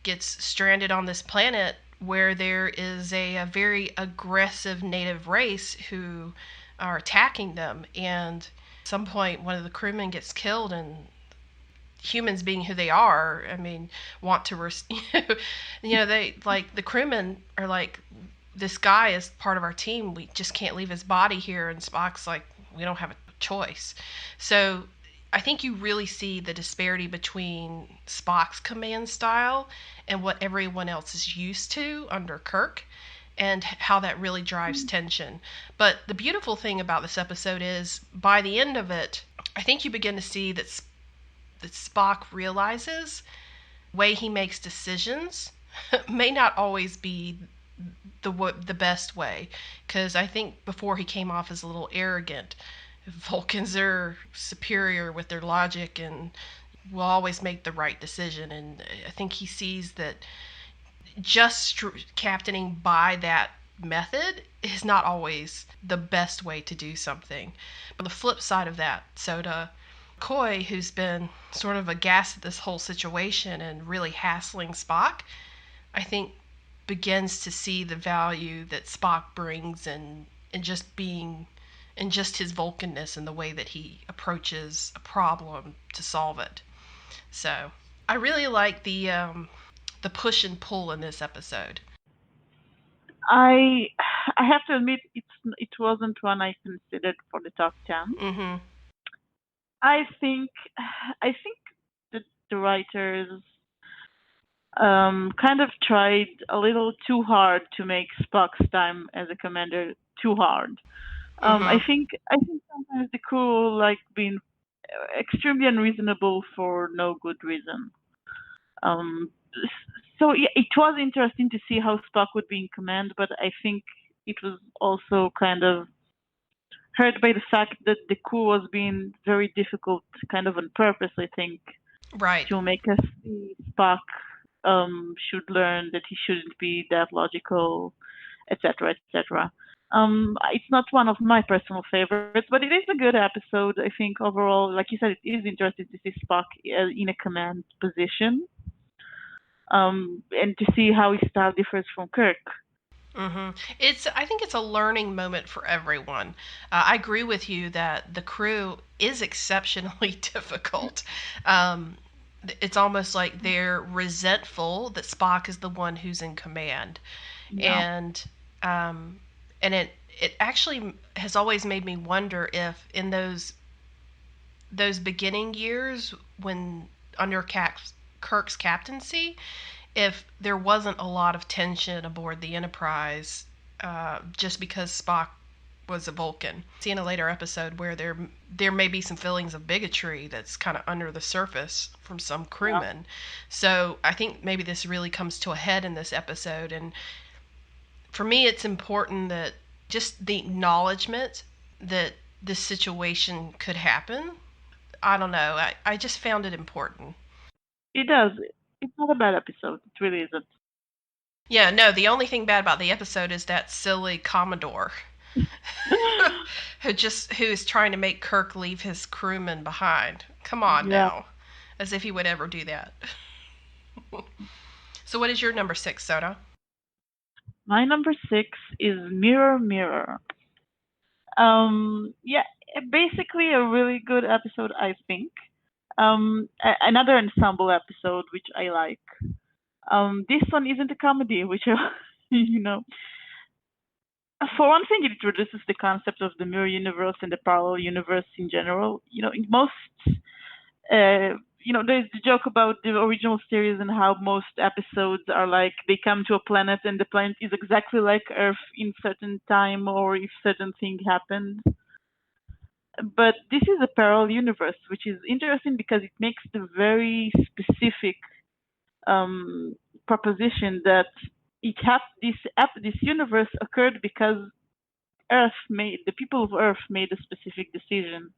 gets stranded on this planet where there is a very aggressive native race who are attacking them. And at some point, one of the crewmen gets killed, and humans, being who they are, I mean, want to, they like the crewmen are like, this guy is part of our team. We just can't leave his body here. And Spock's like, we don't have a choice. So I think you really see the disparity between Spock's command style and what everyone else is used to under Kirk, and how that really drives tension. But the beautiful thing about this episode is, by the end of it, I think you begin to see that Spock realizes the way he makes decisions may not always be the best way, because I think before he came off as a little arrogant. Vulcans are superior with their logic and will always make the right decision, and I think he sees that just captaining by that method is not always the best way to do something. But the flip side of that, Soda, McCoy, who's been sort of aghast at this whole situation and really hassling Spock, I think begins to see the value that Spock brings, and just being and just his Vulcanness and the way that he approaches a problem to solve it. So I really like the push and pull in this episode. I I have to admit it wasn't one I considered for the top 10. Mm-hmm. I think I think the writers kind of tried a little too hard to make Spock's time as a commander too hard. Mm-hmm. I think sometimes the crew like being extremely unreasonable for no good reason. Um, so yeah, it was interesting to see how Spock would be in command, but I think it was also kind of hurt by the fact that the crew was being very difficult, kind of on purpose. I think Right. to make us see Spock should learn that he shouldn't be that logical, etc., etc. It's not one of my personal favorites, but it is a good episode. I think overall, like you said, it is interesting to see Spock in a command position, and to see how his style differs from Kirk. Mm-hmm. I think it's a learning moment for everyone. I agree with you that the crew is exceptionally difficult. Um, it's almost like they're resentful that Spock is the one who's in command, Yeah. and um, and it actually has always made me wonder if in those beginning years when under Kirk's captaincy, if there wasn't a lot of tension aboard the Enterprise, just because Spock was a Vulcan. See in a later episode where there may be some feelings of bigotry that's kind of under the surface from some Yeah. crewmen. So I think maybe this really comes to a head in this episode, and for me, it's important that just the acknowledgement that this situation could happen. I don't know. I just found it important. It does. It's not a bad episode. It really isn't. Yeah, no, the only thing bad about the episode is that silly Commodore who is trying to make Kirk leave his crewmen behind. Come on Yeah. now. As if he would ever do that. So what is your number 6, Soda? My number 6 is Mirror Mirror. Yeah, basically a really good episode, I think. Another ensemble episode which I like. This one isn't a comedy, which you know. For one thing, it introduces the concept of the mirror universe and the parallel universe in general. In most, there's the joke about the original series and how most episodes are like they come to a planet and the planet is exactly like Earth in certain time or if certain thing happened. But this is a parallel universe, which is interesting because it makes the very specific um, proposition that this universe occurred because the people of Earth made a specific decision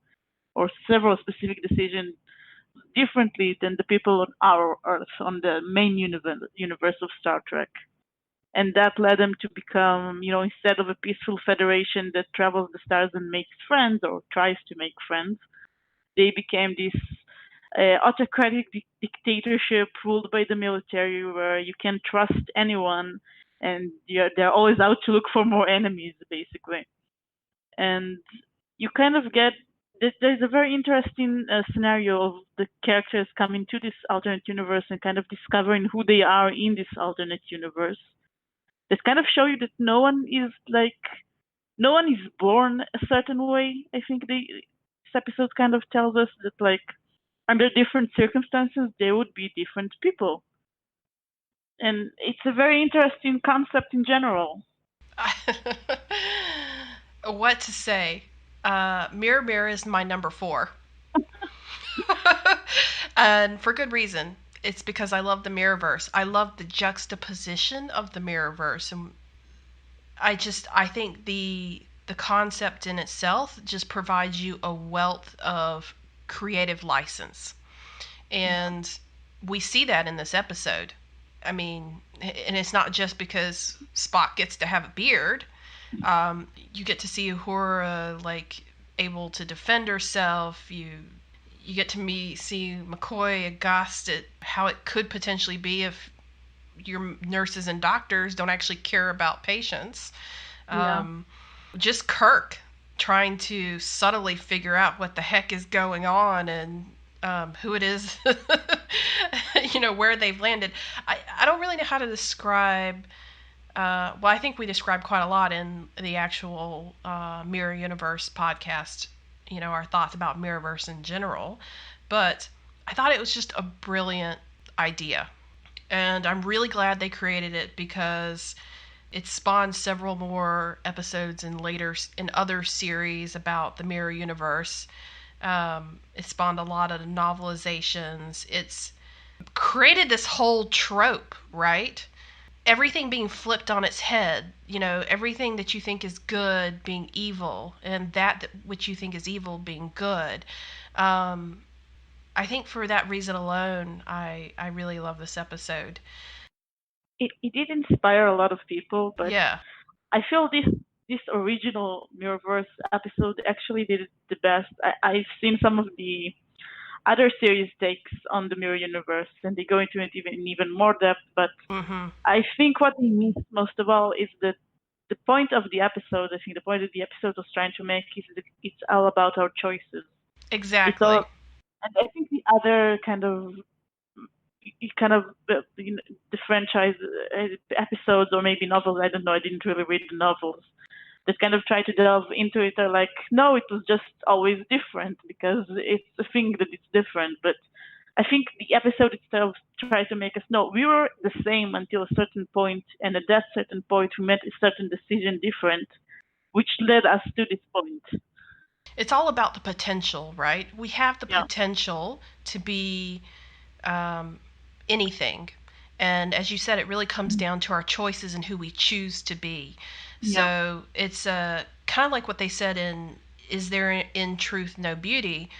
or several specific decisions differently than the people on our Earth, on the main universe of Star Trek. And that led them to become, instead of a peaceful federation that travels the stars and makes friends or tries to make friends, they became this autocratic dictatorship ruled by the military where you can't trust anyone and they're always out to look for more enemies, basically. And you kind of get there's a very interesting scenario of the characters coming to this alternate universe and kind of discovering who they are in this alternate universe. That kind of show you that no one is born a certain way. I think this episode kind of tells us that under different circumstances there would be different people, and it's a very interesting concept in general. What to say? Mirror Mirror is my number 4. And for good reason. It's because I love the Mirrorverse. I love the juxtaposition of the Mirrorverse, and I think the concept in itself just provides you a wealth of creative license. And we see that in this episode. I mean, and it's not just because Spock gets to have a beard. You get to see Uhura able to defend herself. You get to see McCoy aghast at how it could potentially be if your nurses and doctors don't actually care about patients. Yeah. Just Kirk. trying to subtly figure out what the heck is going on and who it is, where they've landed. I don't really know how to describe. Well, I think we described quite a lot in the actual Mirror Universe podcast, our thoughts about Mirrorverse in general. But I thought it was just a brilliant idea. And I'm really glad they created it because it spawned several more episodes in other series about the Mirror Universe. It spawned a lot of novelizations. It's created this whole trope, right? Everything being flipped on its head. Everything that you think is good being evil, and that which you think is evil being good. I think for that reason alone, I really love this episode. It did inspire a lot of people, but Yeah. I feel this original Mirrorverse episode actually did it the best. I've seen some of the other series takes on the Mirror Universe, and they go into it even more depth. But Mm-hmm. I think what they missed most of all is that the point of the episode. I think the point that the episode was trying to make is that it's all about our choices. Exactly. And I think the other kind of the franchise episodes or maybe novels. I don't know. I didn't really read the novels that kind of try to delve into it are like, no, it was just always different because it's a thing that it's different. But I think the episode itself tries to make us know we were the same until a certain point, and at that certain point, we made a certain decision different, which led us to this point. It's all about the potential, right? We have the Yeah. potential to be um, anything. And as you said, it really comes down to our choices and who we choose to be. So it's kind of like what they said in Is There in Truth No Beauty?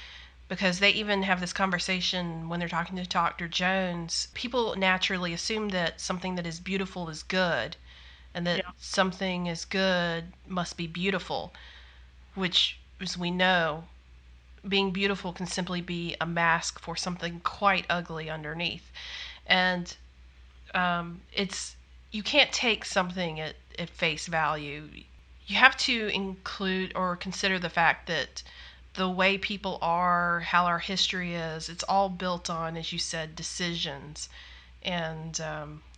Because they even have this conversation when they're talking to Dr. Jones. People naturally assume that something that is beautiful is good, and that something is good must be beautiful, which, as we know, being beautiful can simply be a mask for something quite ugly underneath. And it's you can't take something at face value. You have to include or consider the fact that the way people are, how our history is, it's all built on, as you said, decisions and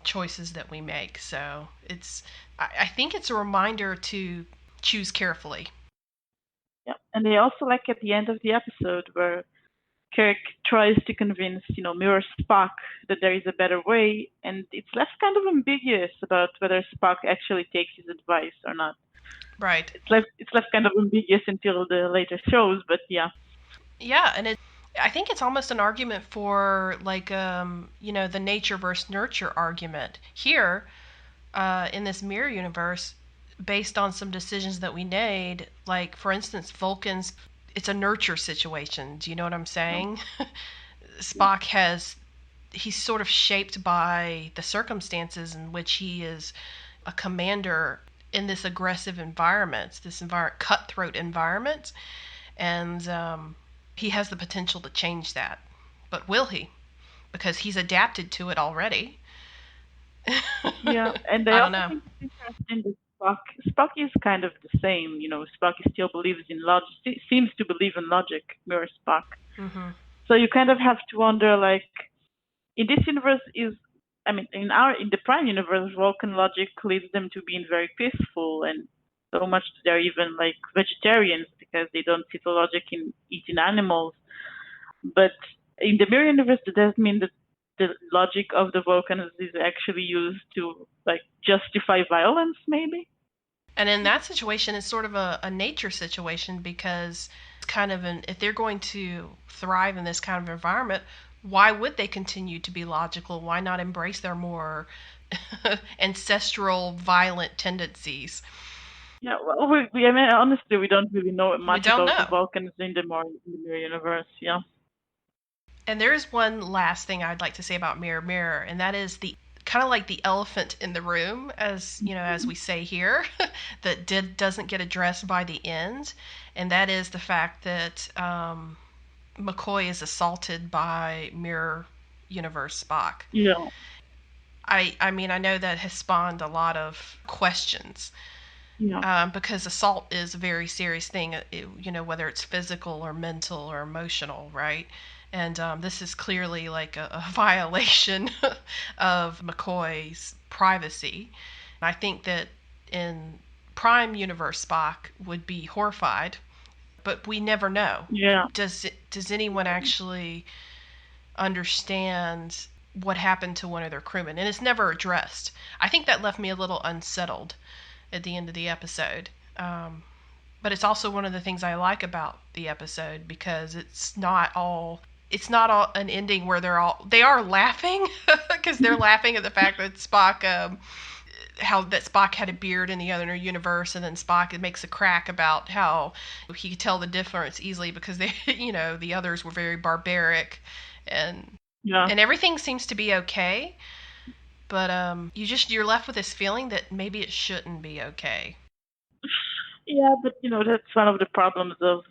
choices that we make. So I think it's a reminder to choose carefully. Yeah, and they also like at the end of the episode where Kirk tries to convince, Mirror Spock that there is a better way, and it's left kind of ambiguous about whether Spock actually takes his advice or not. Right. It's left kind of ambiguous until the later shows, but yeah. Yeah, and I think it's almost an argument for like the nature versus nurture argument here in this mirror universe, based on some decisions that we made. Like for instance, Vulcans, it's a nurture situation. Do you know what I'm saying? Spock he's sort of shaped by the circumstances in which he is a commander in this aggressive environment, cutthroat environment, and he has the potential to change that. But will he? Because he's adapted to it already. Yeah, and I I don't also know. think it's interesting that Spock is kind of the same. Spock still believes in logic, seems to believe in logic, Mirror Spock. Mm-hmm. So you kind of have to wonder, like, in this universe in the Prime universe, Vulcan logic leads them to being very peaceful, and so much that they're even like vegetarians because they don't see the logic in eating animals. But in the Mirror universe, that doesn't mean that the logic of the Vulcans is actually used to like justify violence, maybe. And in that situation, it's sort of a nature situation because it's kind of if they're going to thrive in this kind of environment, why would they continue to be logical? Why not embrace their more ancestral, violent tendencies? Yeah, well, honestly, we don't really know much about the Vulcans in the Mirror universe. Yeah. And there's one last thing I'd like to say about Mirror Mirror, and that is the kind of like the elephant in the room, as as we say here, that doesn't get addressed by the end, and that is the fact that McCoy is assaulted by Mirror Universe Spock. Yeah. I mean, I know that has spawned a lot of questions. Yeah. Because assault is a very serious thing, whether it's physical or mental or emotional, right? And this is clearly like a violation of McCoy's privacy. I think that in Prime Universe, Spock would be horrified, but we never know. Yeah. Does anyone actually understand what happened to one of their crewmen? And it's never addressed. I think that left me a little unsettled at the end of the episode. But it's also one of the things I like about the episode, because it's not all an ending where they are laughing because they're laughing at the fact that Spock how that Spock had a beard in the other universe, and then Spock makes a crack about how he could tell the difference easily because they the others were very barbaric, and Yeah. and everything seems to be okay, but you're left with this feeling that maybe it shouldn't be okay. Yeah, but that's one of the problems of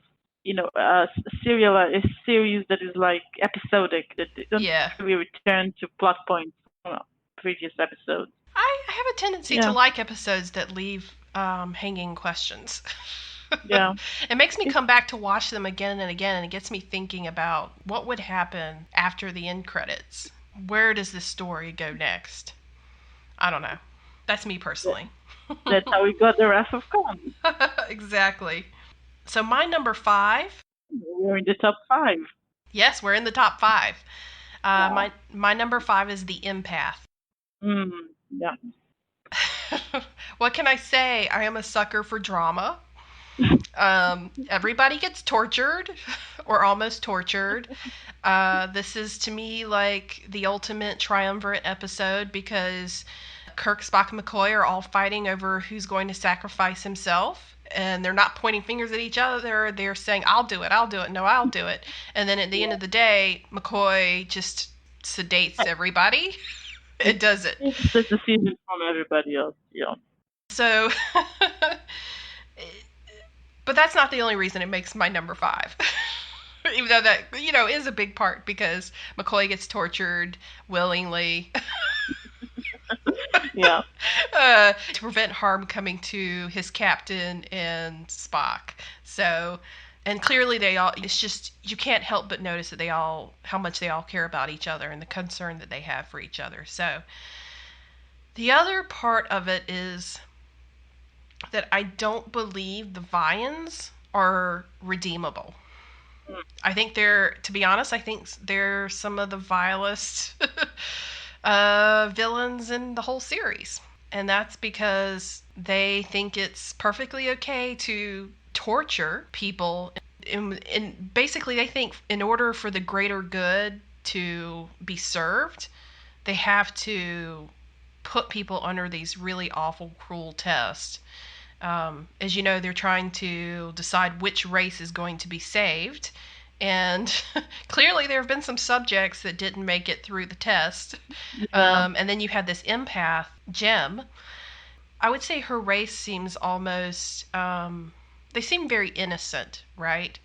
a series that is like episodic, that they don't Yeah. really return to plot points from previous episodes. I have a tendency to Yeah. like episodes that leave hanging questions. Yeah. It makes me come back to watch them again and again, and it gets me thinking about what would happen after the end credits. Where does this story go next? I don't know. That's me personally. That's how we got the Wrath of Khan. Exactly. So my number 5. We're in the top 5. Yes, we're in the top 5. Wow. My number 5 is the empath. Yeah. What can I say? I am a sucker for drama. Everybody gets tortured or almost tortured. This is to me like the ultimate triumvirate episode, because Kirk, Spock, and McCoy are all fighting over who's going to sacrifice himself. And they're not pointing fingers at each other. They're saying, I'll do it, no, I'll do it. And then at the end of the day, McCoy just sedates everybody. It does it. It's the decision from everybody else. Yeah. So, but that's not the only reason it makes my number 5. Even though that, is a big part, because McCoy gets tortured willingly. Yeah. To prevent harm coming to his captain and Spock. So, and clearly it's just, you can't help but notice that how much they all care about each other and the concern that they have for each other. So, the other part of it is that I don't believe the Vians are redeemable. I think to be honest, I think they're some of the vilest villains in the whole series. And that's because they think it's perfectly okay to torture people. And basically, they think in order for the greater good to be served, they have to put people under these really awful, cruel tests. As you know, they're trying to decide which race is going to be saved. And clearly there have been some subjects that didn't make it through the test. Yeah. And then you had this empath, Jem. I would say her race seems almost, they seem very innocent, right?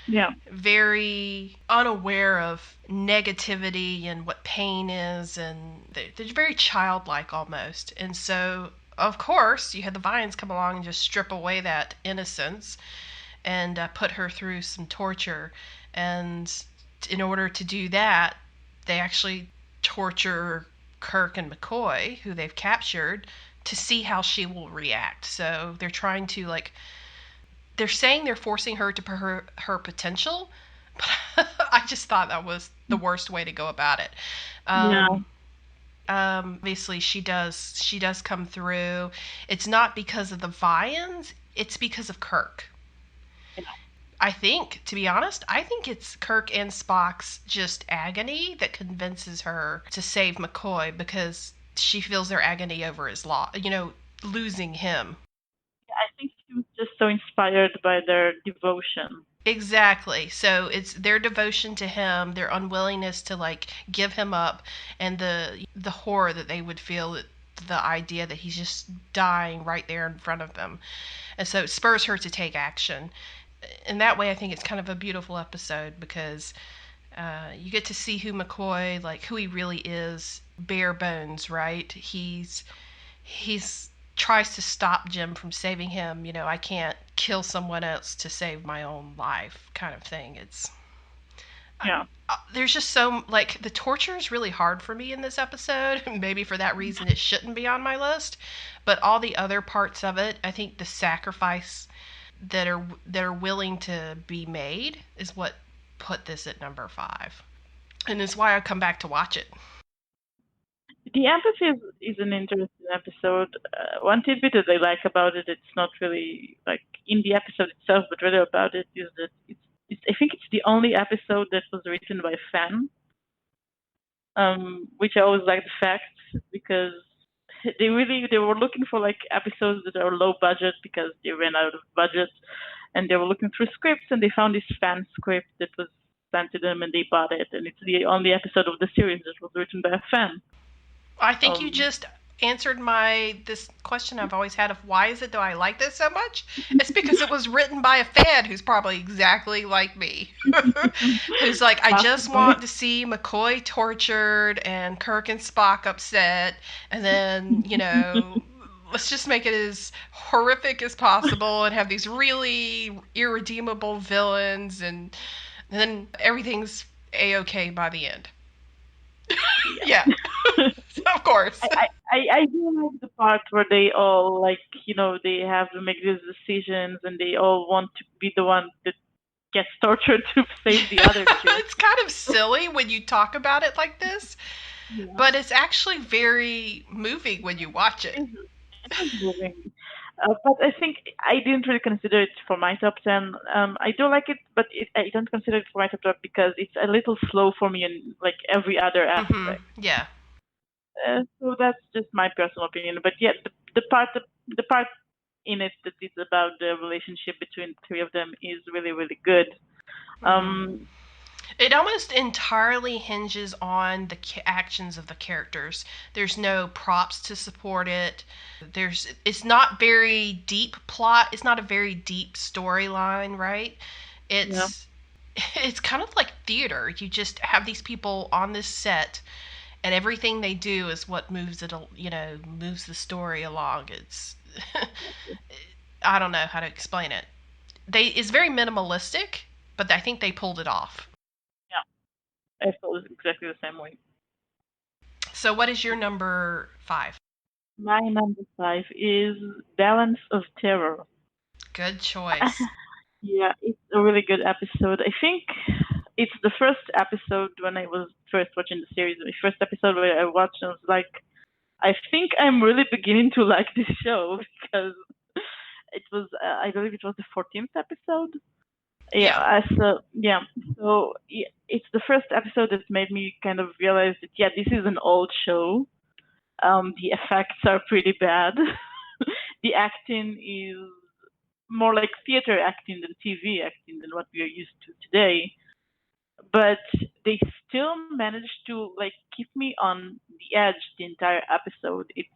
Yeah. Very unaware of negativity and what pain is, and they're very childlike almost. And so, of course, you had the Vians come along and just strip away that innocence and put her through some torture. And in order to do that, they actually torture Kirk and McCoy, who they've captured, to see how she will react. So they're trying to, they're saying they're forcing her to put her potential, but I just thought that was the worst way to go about it. Obviously she does come through. It's not because of the Vians, it's because of Kirk. I think, to be honest, it's Kirk and Spock's just agony that convinces her to save McCoy, because she feels their agony over his losing him. I think she was just so inspired by their devotion. Exactly. So it's their devotion to him, their unwillingness to give him up, and the horror that they would feel at the idea that he's just dying right there in front of them. And so it spurs her to take action. In that way, I think it's kind of a beautiful episode, because you get to see who McCoy, who he really is, bare bones, right? He's tries to stop Jim from saving him. I can't kill someone else to save my own life, kind of thing. Yeah. There's just so, like, the torture is really hard for me in this episode. Maybe for that reason it shouldn't be on my list. But all the other parts of it, I think the sacrifice that are willing to be made is what put this at number 5. And it's why I come back to watch it. The empathy is an interesting episode. One tidbit that I like about it, it's not really like in the episode itself, but rather about it, is that I think it's the only episode that was written by a fan, which I always like the fact, because they were looking for like episodes that are low budget because they ran out of budget, and they were looking through scripts and they found this fan script that was sent to them and they bought it, and it's the only episode of the series that was written by a fan. I think you just answered this question I've always had of why is it that I like this so much? It's because it was written by a fan who's probably exactly like me. Who's like, I just want to see McCoy tortured and Kirk and Spock upset, and then, let's just make it as horrific as possible and have these really irredeemable villains, and then everything's A-okay by the end. Yeah. Of course. I do like the part where they all, like, they have to make these decisions and they all want to be the one that gets tortured to save the other two. It's kind of silly when you talk about it like this, but it's actually very moving when you watch it. It's moving. But I think I didn't really consider it for my top 10. I do like it, but I don't consider it for my top 10 because it's a little slow for me in like every other aspect. Mm-hmm. Yeah. So that's just my personal opinion. But yeah, the part in it that is about the relationship between the three of them is really, really good. Mm-hmm. It almost entirely hinges on the actions of the characters. There's no props to support it. It's not very deep plot. It's not a very deep storyline, right? It's kind of like theater. You just have these people on this set, and everything they do is what moves moves the story along. It's I don't know how to explain it. It's very minimalistic, but I think they pulled it off. I felt exactly the same way. So what is your number 5? My number 5 is Balance of Terror. Good choice. Yeah, it's a really good episode. I think it's the first episode when I was first watching the series. The first episode where I watched and was like, I think I'm really beginning to like this show because it was, I believe it was the 14th episode. So it's the first episode that made me kind of realize that this is an old show. The effects are pretty bad. The acting is more like theater acting than TV acting than what we are used to today. But they still managed to like keep me on the edge the entire episode. It's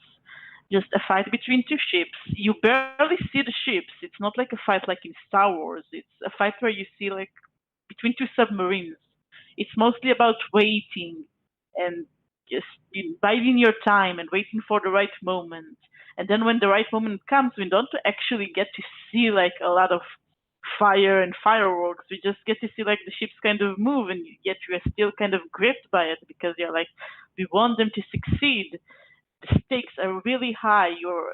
just a fight between two ships. You barely see the ships. It's not like a fight like in Star Wars. It's a fight where you see like between two submarines. It's mostly about waiting and just biding your time and waiting for the right moment. And then when the right moment comes, we don't actually get to see like a lot of fire and fireworks. We just get to see like the ships kind of move, and yet we are still kind of gripped by it because you're like, we want them to succeed. The stakes are really high. You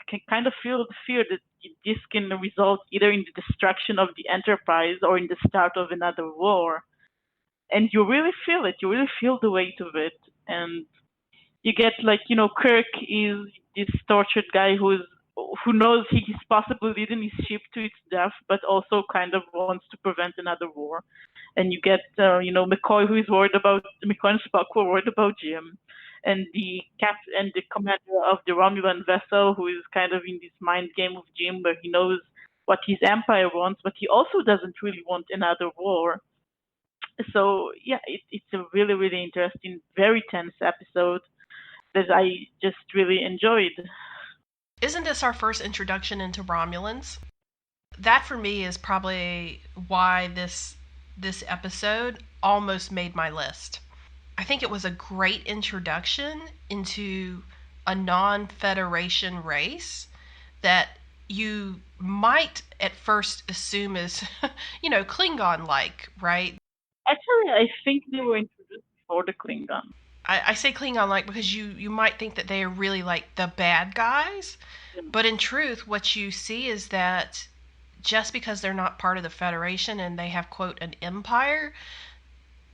can kind of feel the fear that this can result either in the destruction of the Enterprise or in the start of another war. And you really feel it. You really feel the weight of it. And you get like, Kirk is this tortured guy who knows he's possibly leading his ship to its death, but also kind of wants to prevent another war. And you get, McCoy, who is worried about McCoy and Spock, who are worried about Jim, and the captain and the commander of the Romulan vessel, who is kind of in this mind game with Jim, where he knows what his empire wants, but he also doesn't really want another war. So it's a really, really interesting, very tense episode that I just really enjoyed. Isn't this our first introduction into Romulans? That for me is probably why this episode almost made my list. I think it was a great introduction into a non-Federation race that you might at first assume is, Klingon-like, right? Actually, I think they were introduced before the Klingon. I say Klingon-like because you might think that they are really like the bad guys, but in truth, what you see is that just because they're not part of the Federation and they have, quote, an empire,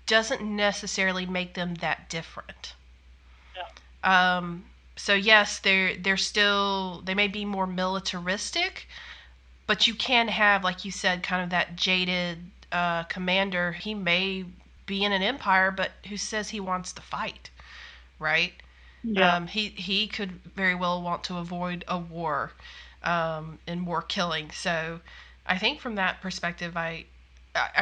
doesn't necessarily make them that different. Yeah. So yes, they're still, they may be more militaristic, but you can have, like you said, kind of that jaded commander. He may be in an empire, but who says he wants to fight, right? Yeah. He could very well want to avoid a war and more killing. So I think from that perspective, I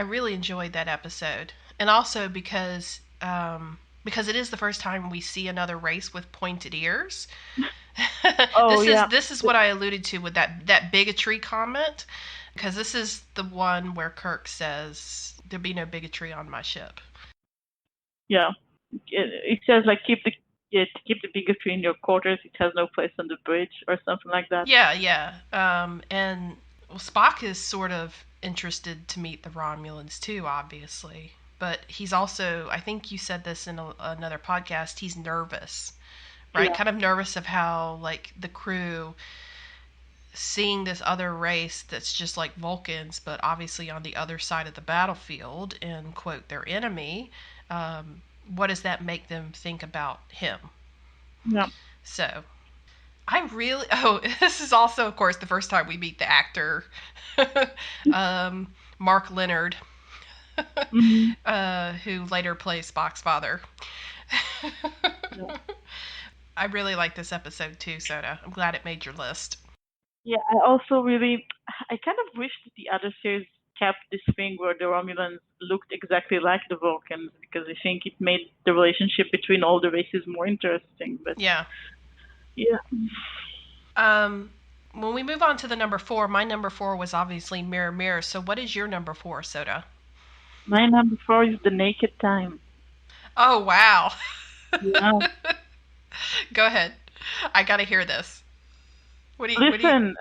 really enjoyed that episode, and also because it is the first time we see another race with pointed ears. Oh, yeah. This is what I alluded to with that bigotry comment, because this is the one where Kirk says there'll be no bigotry on my ship. Yeah, it says like keep the bigotry in your quarters. It has no place on the bridge or something like that. Yeah. And well, Spock is sort of interested to meet the Romulans too, obviously. But he's also, I think you said this in another podcast, he's nervous, right? Yeah. Kind of nervous of how, like, the crew seeing this other race that's just like Vulcans, but obviously on the other side of the battlefield and, quote, their enemy. What does that make them think about him? Yeah. So I really. Oh, this is also, of course, the first time we meet the actor, Mark Leonard, who later plays Spock's father. Yeah. I really like this episode too, Soda. I'm glad it made your list. Yeah, I kind of wish that the other series kept this thing where the Romulans looked exactly like the Vulcans, because I think it made the relationship between all the races more interesting. But yeah. When we move on to the number 4, my number 4 was obviously Mirror Mirror. So what is your number 4, Soda? My number 4 is The Naked Time. Oh, wow. Yeah. Go ahead. I gotta hear this. Listen,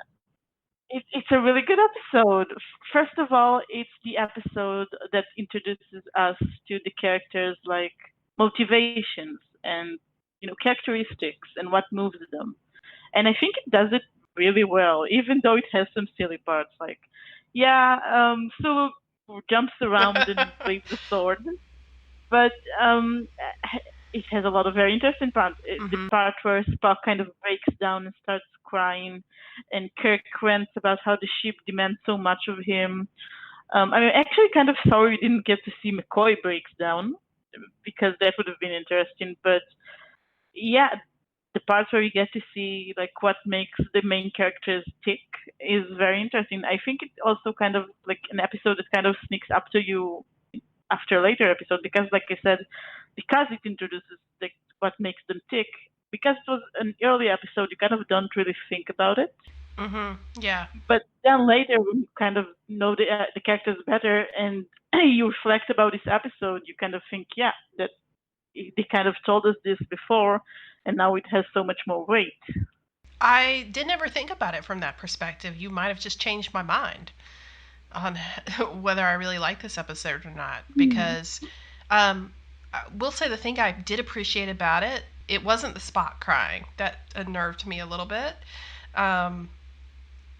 it's a really good episode. First of all, it's the episode that introduces us to the characters' like motivations and characteristics and what moves them. And I think it does it really well, even though it has some silly parts like, Sulu jumps around and waves the sword, but it has a lot of very interesting parts. The part where Spock kind of breaks down and starts crying, and Kirk rants about how the ship demands so much of him. I'm actually kind of sorry we didn't get to see McCoy breaks down, because that would have been interesting. But yeah, the parts where we get to see like what makes the main characters tick is very interesting. I think it's also kind of like an episode that kind of sneaks up to you after a later episode, because like I said, because it introduces like what makes them tick, because it was an early episode, you kind of don't really think about it. Yeah. But then later, when you kind of know the characters better and you reflect about this episode, you kind of think, yeah, that they kind of told us this before, and now it has so much more weight. I didn't ever think about it from that perspective. You might have just changed my mind on whether I really like this episode or not. Because I will say the thing I did appreciate about it, it wasn't the Spock crying. That unnerved me a little bit.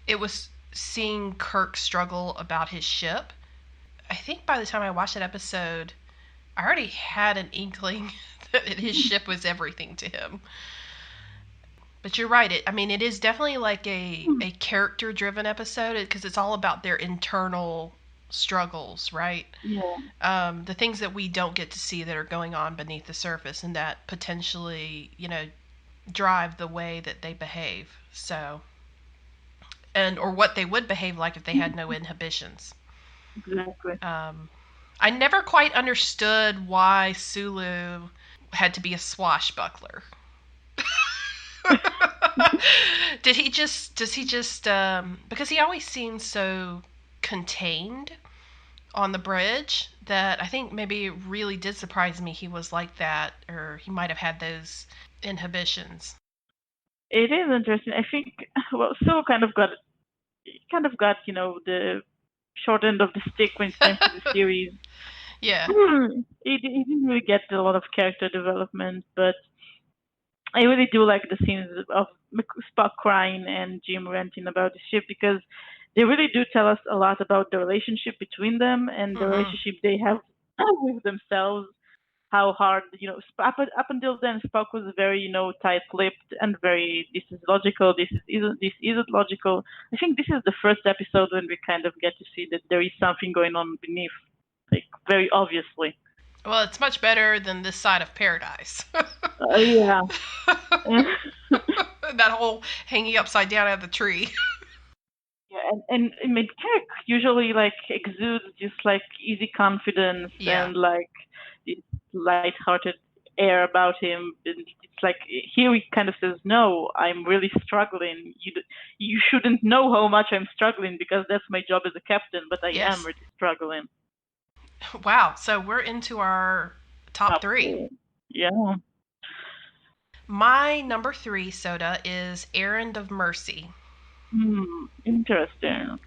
It was seeing Kirk struggle about his ship. I think by the time I watched that episode, I already had an inkling that his ship was everything to him. But you're right. It is definitely like a character-driven episode, because it's all about their internal struggles, right? Yeah. The things that we don't get to see that are going on beneath the surface, and that potentially, drive the way that they behave. So, or what they would behave like if they had no inhibitions. Exactly. I never quite understood why Sulu had to be a swashbuckler. Does he just because he always seems so contained on the bridge, that I think maybe it really did surprise me he was like that, or he might have had those inhibitions. It is interesting. I think well, Sue kind of got the short end of the stick when it came to the series. Yeah. He didn't really get a lot of character development, but I really do like the scenes of Spock crying and Jim ranting about the ship because they really do tell us a lot about the relationship between them and the Mm-hmm. relationship they have with themselves. How hard, up until then, Spock was very, tight-lipped and very, this is logical, this isn't logical. I think this is the first episode when we kind of get to see that there is something going on beneath, like, very obviously. Well, it's much better than this side of paradise. Yeah. That whole hanging upside down out of the tree. Yeah, and I mean, Kirk usually like exudes just like easy confidence Yeah. and like this light-hearted air about him. And it's like here he kind of says, "No, I'm really struggling. You shouldn't know how much I'm struggling because that's my job as a captain, but I am Yes. really struggling." Wow. So we're into our top three. Yeah. My number 3 soda is Errand of Mercy. Interesting.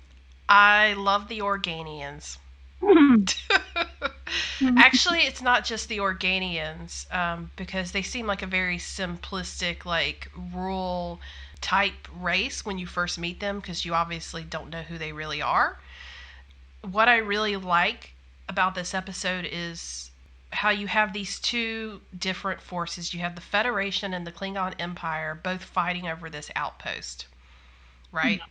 I love the Organians. Actually, it's not just the Organians, because they seem like a very simplistic, like rural type race when you first meet them, because you obviously don't know who they really are. What I really like about this episode is how you have these two different forces. You have the Federation and the Klingon Empire both fighting over this outpost, right?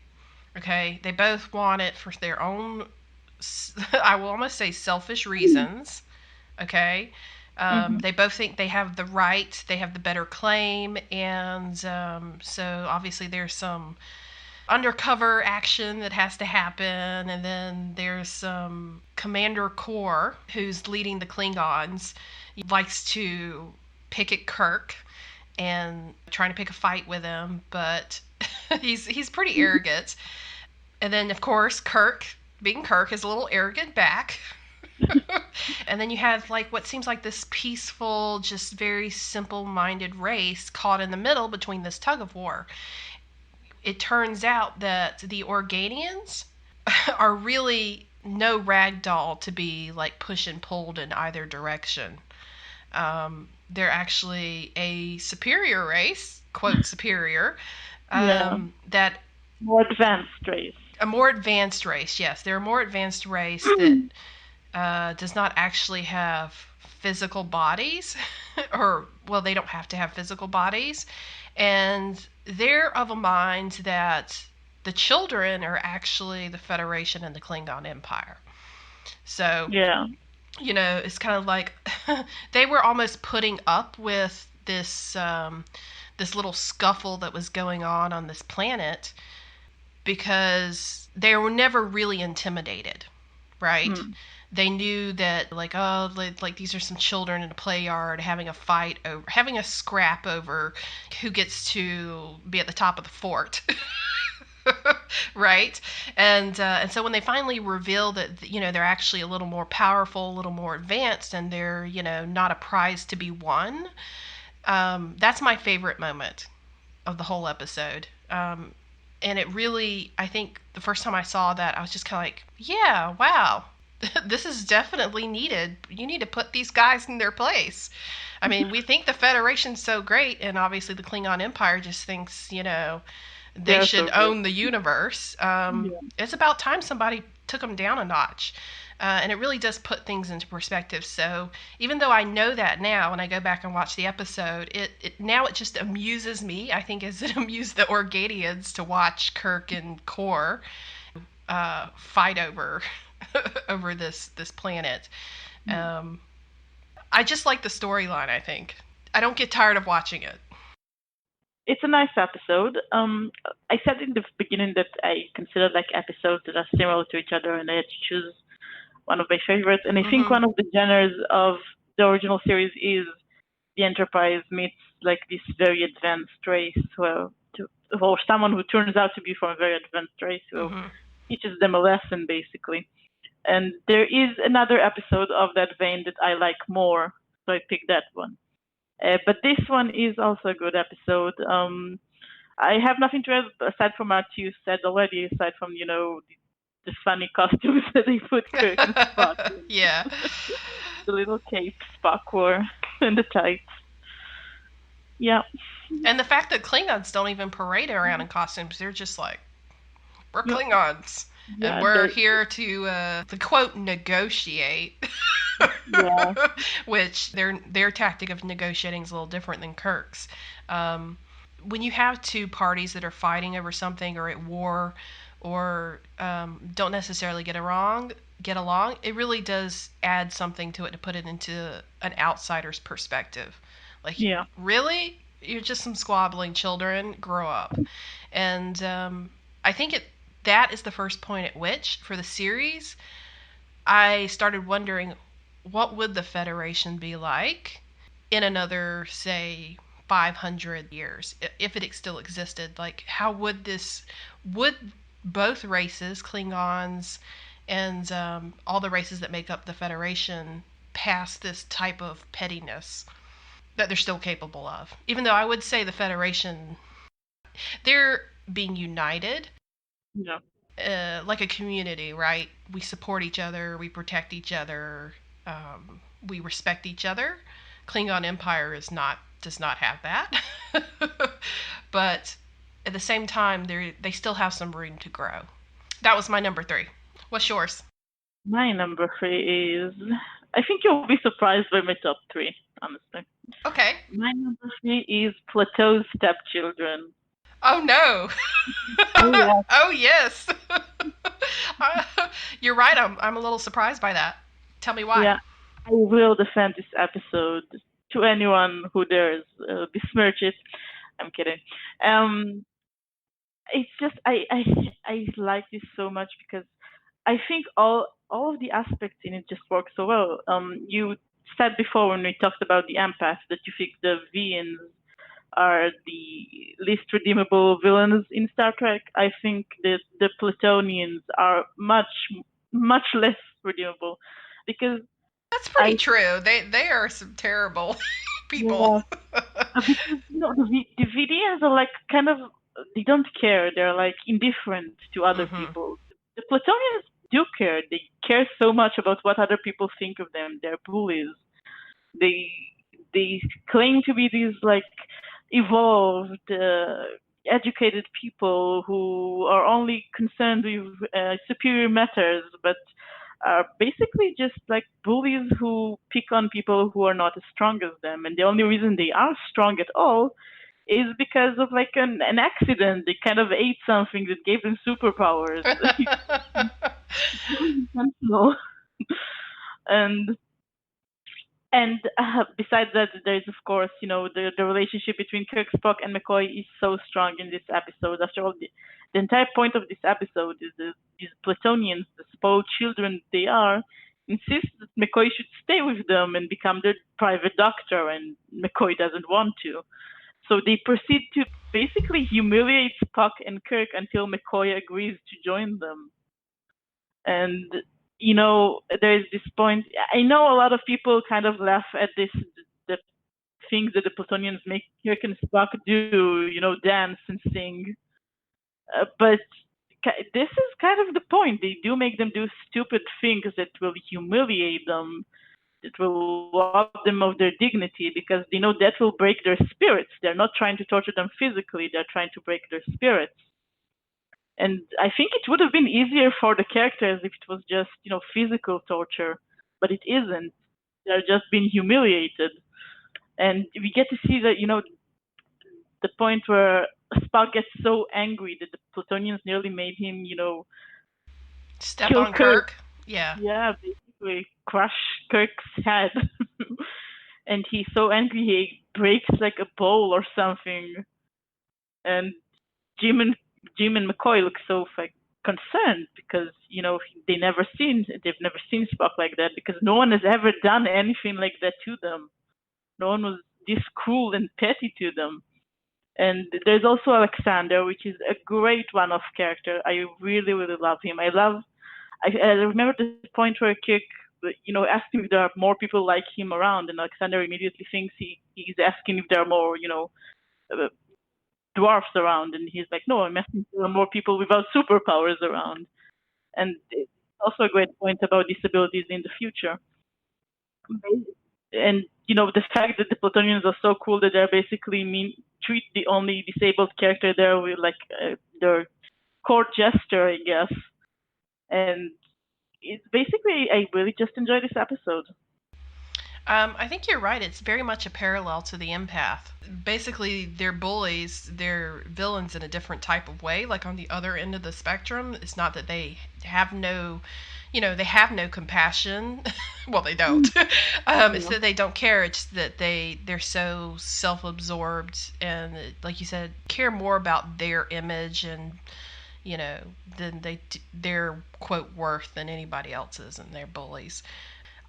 Okay, they both want it for their own, I will almost say, selfish reasons. Okay, they both think they have the right, they have the better claim, and so obviously there's some undercover action that has to happen, and then there's some Commander Kor who's leading the Klingons. He likes to pick at Kirk and trying to pick a fight with him, but he's pretty arrogant. And then of course Kirk, being Kirk, is a little arrogant back. And then you have like what seems like this peaceful, just very simple-minded race caught in the middle between this tug of war. It turns out that the Organians are really no ragdoll to be like pushed and pulled in either direction. They're actually a superior race, quote superior, Yeah. that More advanced race. a more advanced race. Yes, they're a more advanced race that does not actually have physical bodies, or well, they don't have to have physical bodies, and they're of a mind that the children are actually the Federation and the Klingon Empire. So Yeah. it's kind of like they were almost putting up with this little scuffle that was going on this planet because they were never really intimidated, right? They knew that like these are some children in a play yard having a fight over, having a scrap over who gets to be at the top of the fort. Right, and so when they finally reveal that they're actually a little more powerful, a little more advanced, and they're not a prize to be won, that's my favorite moment of the whole episode. And it really, I think the first time I saw that, I was just kind of like, yeah, wow, this is definitely needed. You need to put these guys in their place. I mean, we think the Federation's so great, and obviously the Klingon Empire just thinks, they should own the universe. It's about time somebody took them down a notch. And it really does put things into perspective. So even though I know that now, when I go back and watch the episode, it now it just amuses me, I think, as it amused the Organians to watch Kirk and Kor fight over over this planet. I just like the storyline, I think. I don't get tired of watching it. It's a nice episode. I said in the beginning that I consider like episodes that are similar to each other, and I had to choose one of my favorites. And I think one of the genres of the original series is the Enterprise meets like this very advanced race, or someone who turns out to be from a very advanced race who teaches them a lesson, basically. And there is another episode of that vein that I like more, so I picked that one. But this one is also a good episode. I have nothing to add aside from what you said already, aside from, the funny costumes that they put Kirk and Spock in. Yeah. The little cape Spock wore and the tights. Yeah. And the fact that Klingons don't even parade around in costumes, they're just like, we're Yeah. Klingons. Yeah, And we're here to quote, negotiate. Yeah. Which their tactic of negotiating is a little different than Kirk's. When you have two parties that are fighting over something or at war or don't necessarily get along, it really does add something to it to put it into an outsider's perspective. Like, Yeah. really? You're just some squabbling children. Grow up. And I think that is the first point at which, for the series, I started wondering, what would the Federation be like in another, say, 500 years, if it still existed? Like, how would both races, Klingons and all the races that make up the Federation, pass this type of pettiness that they're still capable of? Even though I would say the Federation, they're being united. Yeah. Like a community, right? We support each other, we protect each other, we respect each other. Klingon Empire does not have that, but at the same time, they still have some room to grow. That was my number 3. What's yours? My number 3 is, I think you'll be surprised by my top 3, honestly. Okay. My number 3 is Plateau's stepchildren. Oh no. Oh yes. You're right. I'm a little surprised by that. Tell me why. Yeah, I will defend this episode to anyone who dares besmirch it. I'm kidding. It's just I like this so much because I think all of the aspects in it just work so well. You said before when we talked about the empath that you think the Vians are the least redeemable villains in Star Trek. I think that the Platonians are much less redeemable because That's pretty true. They are some terrible people. Yeah. Because the VDNs are like kind of, they don't care. They're like indifferent to other people. The Platonians do care. They care so much about what other people think of them. They're bullies. They claim to be these like evolved, educated people who are only concerned with superior matters, but are basically just like bullies who pick on people who are not as strong as them. And the only reason they are strong at all is because of like an accident. They kind of ate something that gave them superpowers. And besides that, there's of course, the relationship between Kirk, Spock, and McCoy is so strong in this episode. After all, the entire point of this episode is these Platonians, the spoiled children they are, insist that McCoy should stay with them and become their private doctor, and McCoy doesn't want to. So they proceed to basically humiliate Spock and Kirk until McCoy agrees to join them. And there's this point. I know a lot of people kind of laugh at the things that the Platonians make Kirk and Spock do, dance and sing. But this is kind of the point. They do make them do stupid things that will humiliate them, that will rob them of their dignity, because they know that will break their spirits. They're not trying to torture them physically, they're trying to break their spirits. And I think it would have been easier for the characters if it was just, physical torture, but it isn't. They're just being humiliated. And we get to see that, the point where Spock gets so angry that the Plutonians nearly made him, step kill on Kirk. Yeah. Yeah, basically crush Kirk's head. And he's so angry he breaks like a bowl or something. And Jim and McCoy look so like concerned because they've never seen Spock like that, because no one has ever done anything like that to them. No one was this cruel and petty to them. And there's also Alexander, which is a great one-off character. I really love him. I remember the point where Kirk, asked him if there are more people like him around, and Alexander immediately thinks he's asking if there are more, dwarfs around, and he's like, no, I'm asking for more people without superpowers around. And it's also a great point about disabilities in the future. And the fact that the Plutonians are so cool that they're basically treat the only disabled character there with like their court gesture, I guess. And it's basically, I really just enjoyed this episode. I think you're right. It's very much a parallel to the empath. Basically, they're bullies, they're villains in a different type of way. Like on the other end of the spectrum, it's not that they have no, they have no compassion. Well, they don't. It's that they don't care. It's that they're so self-absorbed and, like you said, care more about their image and than their quote worth than anybody else's, and they're bullies.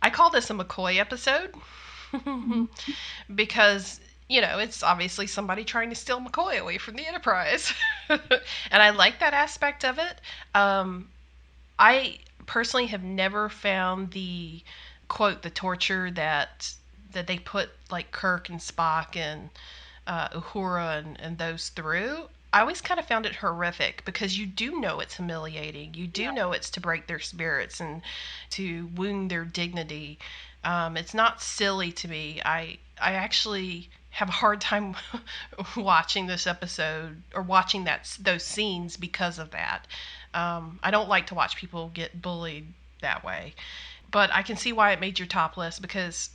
I call this a McCoy episode because, it's obviously somebody trying to steal McCoy away from the Enterprise. And I like that aspect of it. I personally have never found the, quote, the torture that they put, like, Kirk and Spock and Uhura and those through. I always kind of found it horrific because you do know it's humiliating. You do know it's to break their spirits and to wound their dignity. It's not silly to me. I actually have a hard time watching this episode or watching those scenes because of that. I don't like to watch people get bullied that way. But I can see why it made your top list because,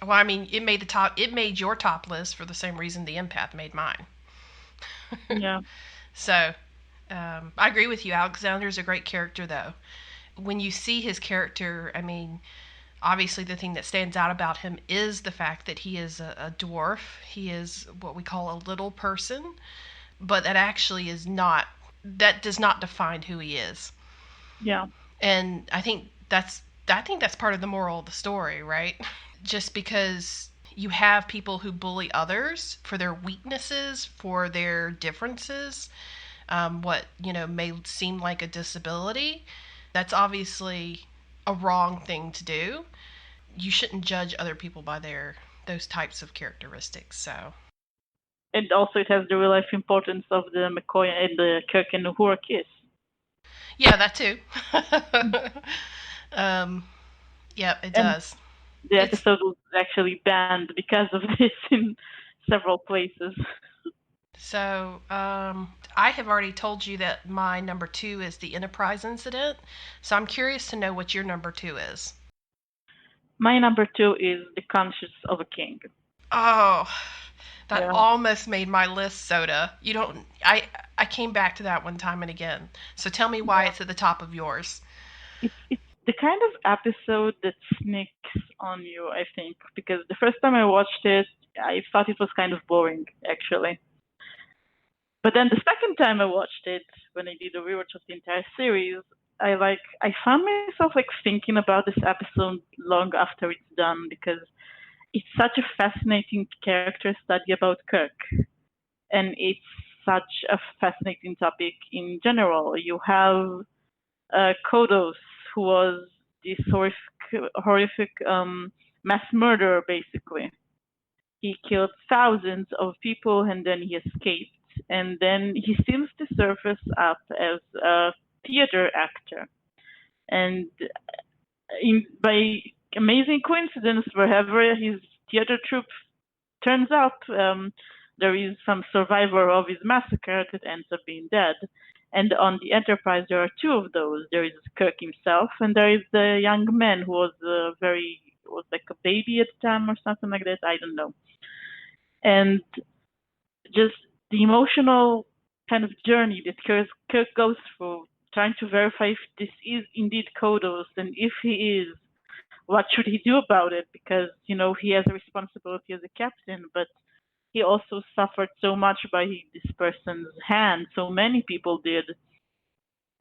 well, I mean, it made your top list for the same reason the empath made mine. Yeah. So, I agree with you. Alexander's a great character, though. When you see his character, I mean, obviously the thing that stands out about him is the fact that he is a dwarf. He is what we call a little person, but that actually that does not define who he is. Yeah. And I think that's part of the moral of the story, right? Just because you have people who bully others for their weaknesses, for their differences, what may seem like a disability, that's obviously a wrong thing to do. You shouldn't judge other people by those types of characteristics. So, and also it has the real life importance of the McCoy and the Kirk and Uhura kiss. Yeah, that too. Yeah, it does. The episode was actually banned because of this in several places. So, I have already told you that my number 2 is the Enterprise incident. So I'm curious to know what your number 2 is. My number 2 is The Conscience of a King. Oh, that almost made my list, Soda. I came back to that one time and again. So tell me why it's at the top of yours. It's the kind of episode that sneaks on you, I think, because the first time I watched it, I thought it was kind of boring, actually. But then the second time I watched it, when I did a rewatch of the entire series, I found myself thinking about this episode long after it's done, because it's such a fascinating character study about Kirk, and it's such a fascinating topic in general. You have Kodos, who was this horrific mass murderer, basically. He killed thousands of people and then he escaped. And then he seems to surface up as a theater actor. And by amazing coincidence, wherever his theater troupe turns up, there is some survivor of his massacre that ends up being dead. And on the Enterprise, there are two of those. There is Kirk himself, and there is the young man who was was like a baby at the time or something like that. I don't know. And just the emotional kind of journey that Kirk goes through, trying to verify if this is indeed Kodos, and if he is, what should he do about it? Because, he has a responsibility as a captain, but he also suffered so much by this person's hand. So many people did.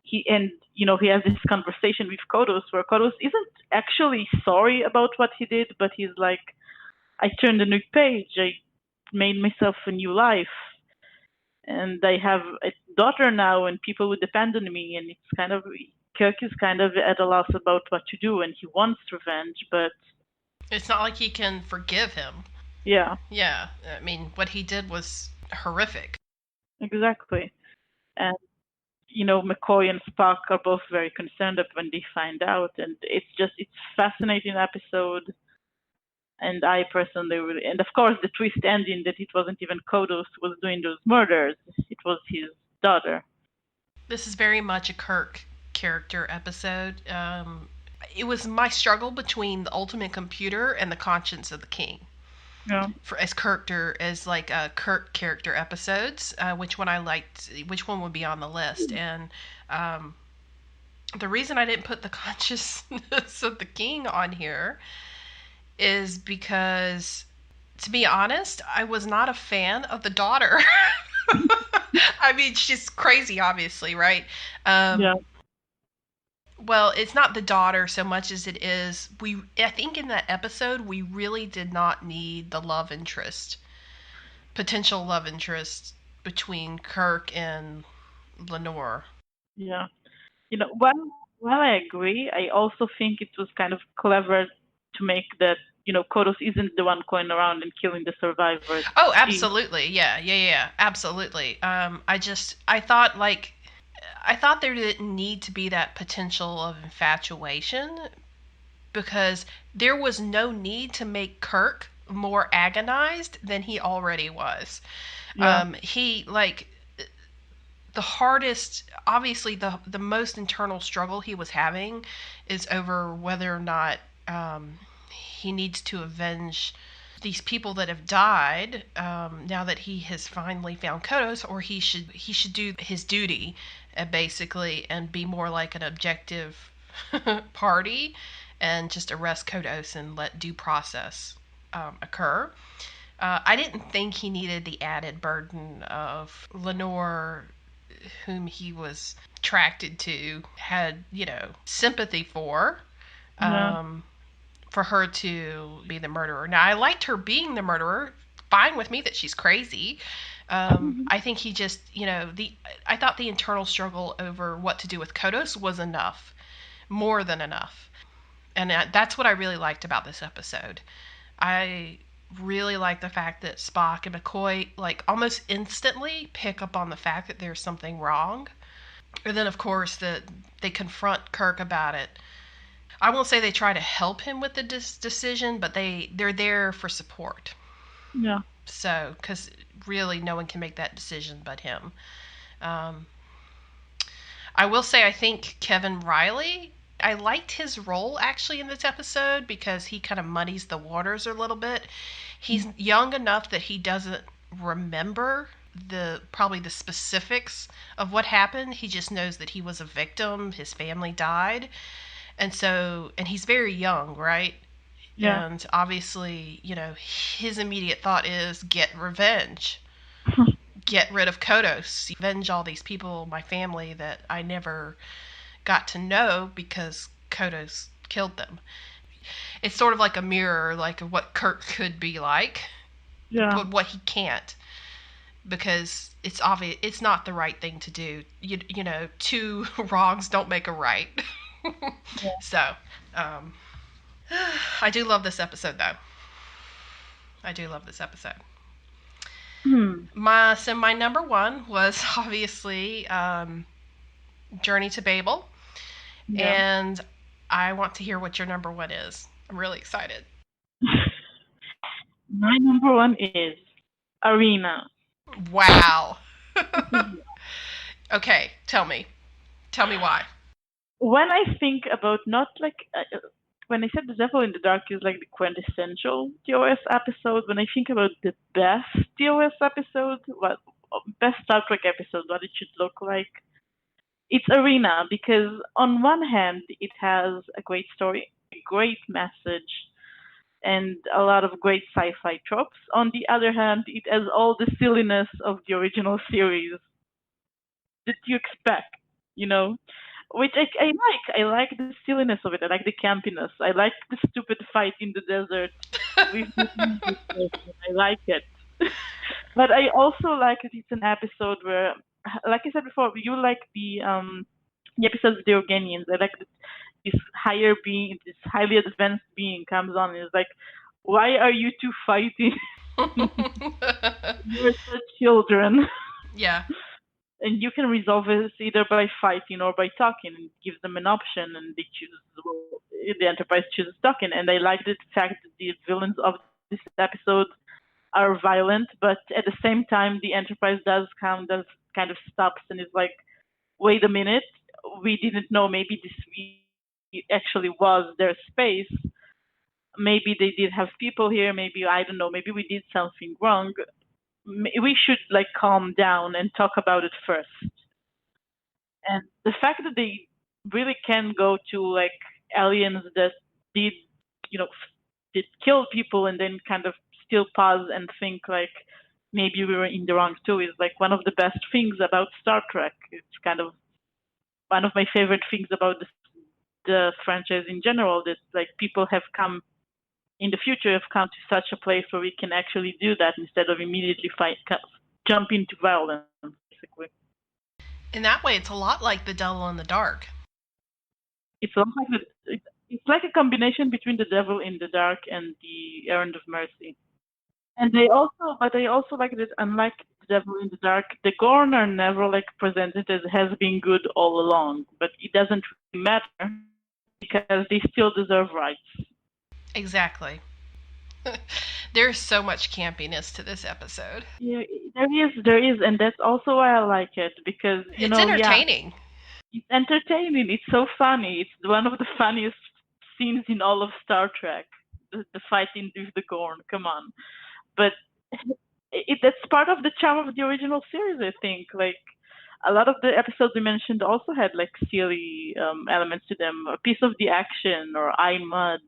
He has this conversation with Kodos where Kodos isn't actually sorry about what he did, but he's like, I turned a new page. I made myself a new life. And I have a daughter now, and people would depend on me. And it's kind of, Kirk is kind of at a loss about what to do, and he wants revenge, but it's not like he can forgive him. Yeah. Yeah. I mean, what he did was horrific. Exactly. And, McCoy and Spock are both very concerned when they find out. And it's fascinating episode. And I personally really, and of course the twist ending that it wasn't even Kodos who was doing those murders. It was his daughter. This is very much a Kirk character episode. It was my struggle between the ultimate computer and the conscience of the king. Yeah. As like Kirk character episodes, which one I liked, which one would be on the list, and the reason I didn't put the consciousness of the king on here is because, to be honest, I was not a fan of the daughter. I mean, she's crazy, obviously, right? Yeah. Well, it's not the daughter so much as it is I think in that episode we really did not need the potential love interest between Kirk and Lenore. Yeah. While I agree, I also think it was kind of clever to make that, Kodos isn't the one going around and killing the survivors. Oh, absolutely. Yeah, absolutely. I thought there didn't need to be that potential of infatuation, because there was no need to make Kirk more agonized than he already was. Yeah. He, like, the hardest, obviously the most internal struggle he was having is over whether or not he needs to avenge these people that have died, now that he has finally found Kodos, or he should do his duty, basically, and be more like an objective party and just arrest Kodos and let due process occur. I didn't think he needed the added burden of Lenore, whom he was attracted to, had, sympathy for. Yeah. For her to be the murderer. Now, I liked her being the murderer. Fine with me that she's crazy. I think he just, I thought the internal struggle over what to do with Kodos was enough, more than enough. And that's what I really liked about this episode. I really like the fact that Spock and McCoy, like, almost instantly pick up on the fact that there's something wrong. And then, of course, they confront Kirk about it. I won't say they try to help him with the decision, but they're there for support. Yeah. So, because really no one can make that decision but him. I will say I think Kevin Riley, I liked his role actually in this episode because he kind of muddies the waters a little bit. He's young enough that he doesn't remember probably the specifics of what happened. He just knows that he was a victim, his family died. And he's very young, right? Yeah. And obviously, his immediate thought is get revenge. Get rid of Kodos. Avenge all these people, my family, that I never got to know because Kodos killed them. It's sort of like a mirror, like what Kirk could be like, but what he can't. Because it's obvious, it's not the right thing to do. Two wrongs don't make a right. Yeah. So, I do love this episode, though. I do love this episode. My number one was obviously Journey to Babel, and I want to hear what your number one is. I'm really excited. My number one is Arena. Wow. Okay, tell me why. When I think about, not like when I said The Devil in the Dark is like the quintessential TOS episode, when I think about the best TOS episode, best Star Trek episode, what it should look like, it's Arena, because on one hand it has a great story, a great message, and a lot of great sci-fi tropes. On the other hand, it has all the silliness of the original series that you expect, which I like. I like the silliness of it. I like the campiness. I like the stupid fight in the desert. I like it. But I also like that it's an episode where, like I said before, you like the episodes of the Organians. I like that this higher being, this highly advanced being comes on and is like, why are you two fighting? You're such children. Yeah. And you can resolve it either by fighting or by talking, and give them an option, and they choose. Well, the Enterprise chooses talking, and I like the fact that the villains of this episode are violent, but at the same time, the Enterprise does kind of stops and is like, "Wait a minute, we didn't know. Maybe this actually was their space. Maybe they did have people here. Maybe I don't know. Maybe we did something wrong. We should like calm down and talk about it first." And the fact that they really can go to like aliens that did, you know, did kill people and then kind of still pause and think like maybe we were in the wrong too is like one of the best things about Star Trek. It's kind of one of my favorite things about the franchise in general, that like people have come in the future have come to such a place where we can actually do that instead of immediately jump into violence, basically. In that way, it's a lot like The Devil in the Dark. It's almost like it's like a combination between The Devil in the Dark and The Errand of Mercy. And I also like that unlike The Devil in the Dark, the Gorn are never like presented as has been good all along, but it doesn't really matter because they still deserve rights. Exactly. There's so much campiness to this episode. Yeah, there is, and that's also why I like it because it's entertaining. It's entertaining. It's so funny. It's one of the funniest scenes in all of Star Trek. The fighting with the Gorn. Come on, but that's part of the charm of the original series. I think like a lot of the episodes we mentioned also had like silly elements to them. A piece of the action, or I Mud,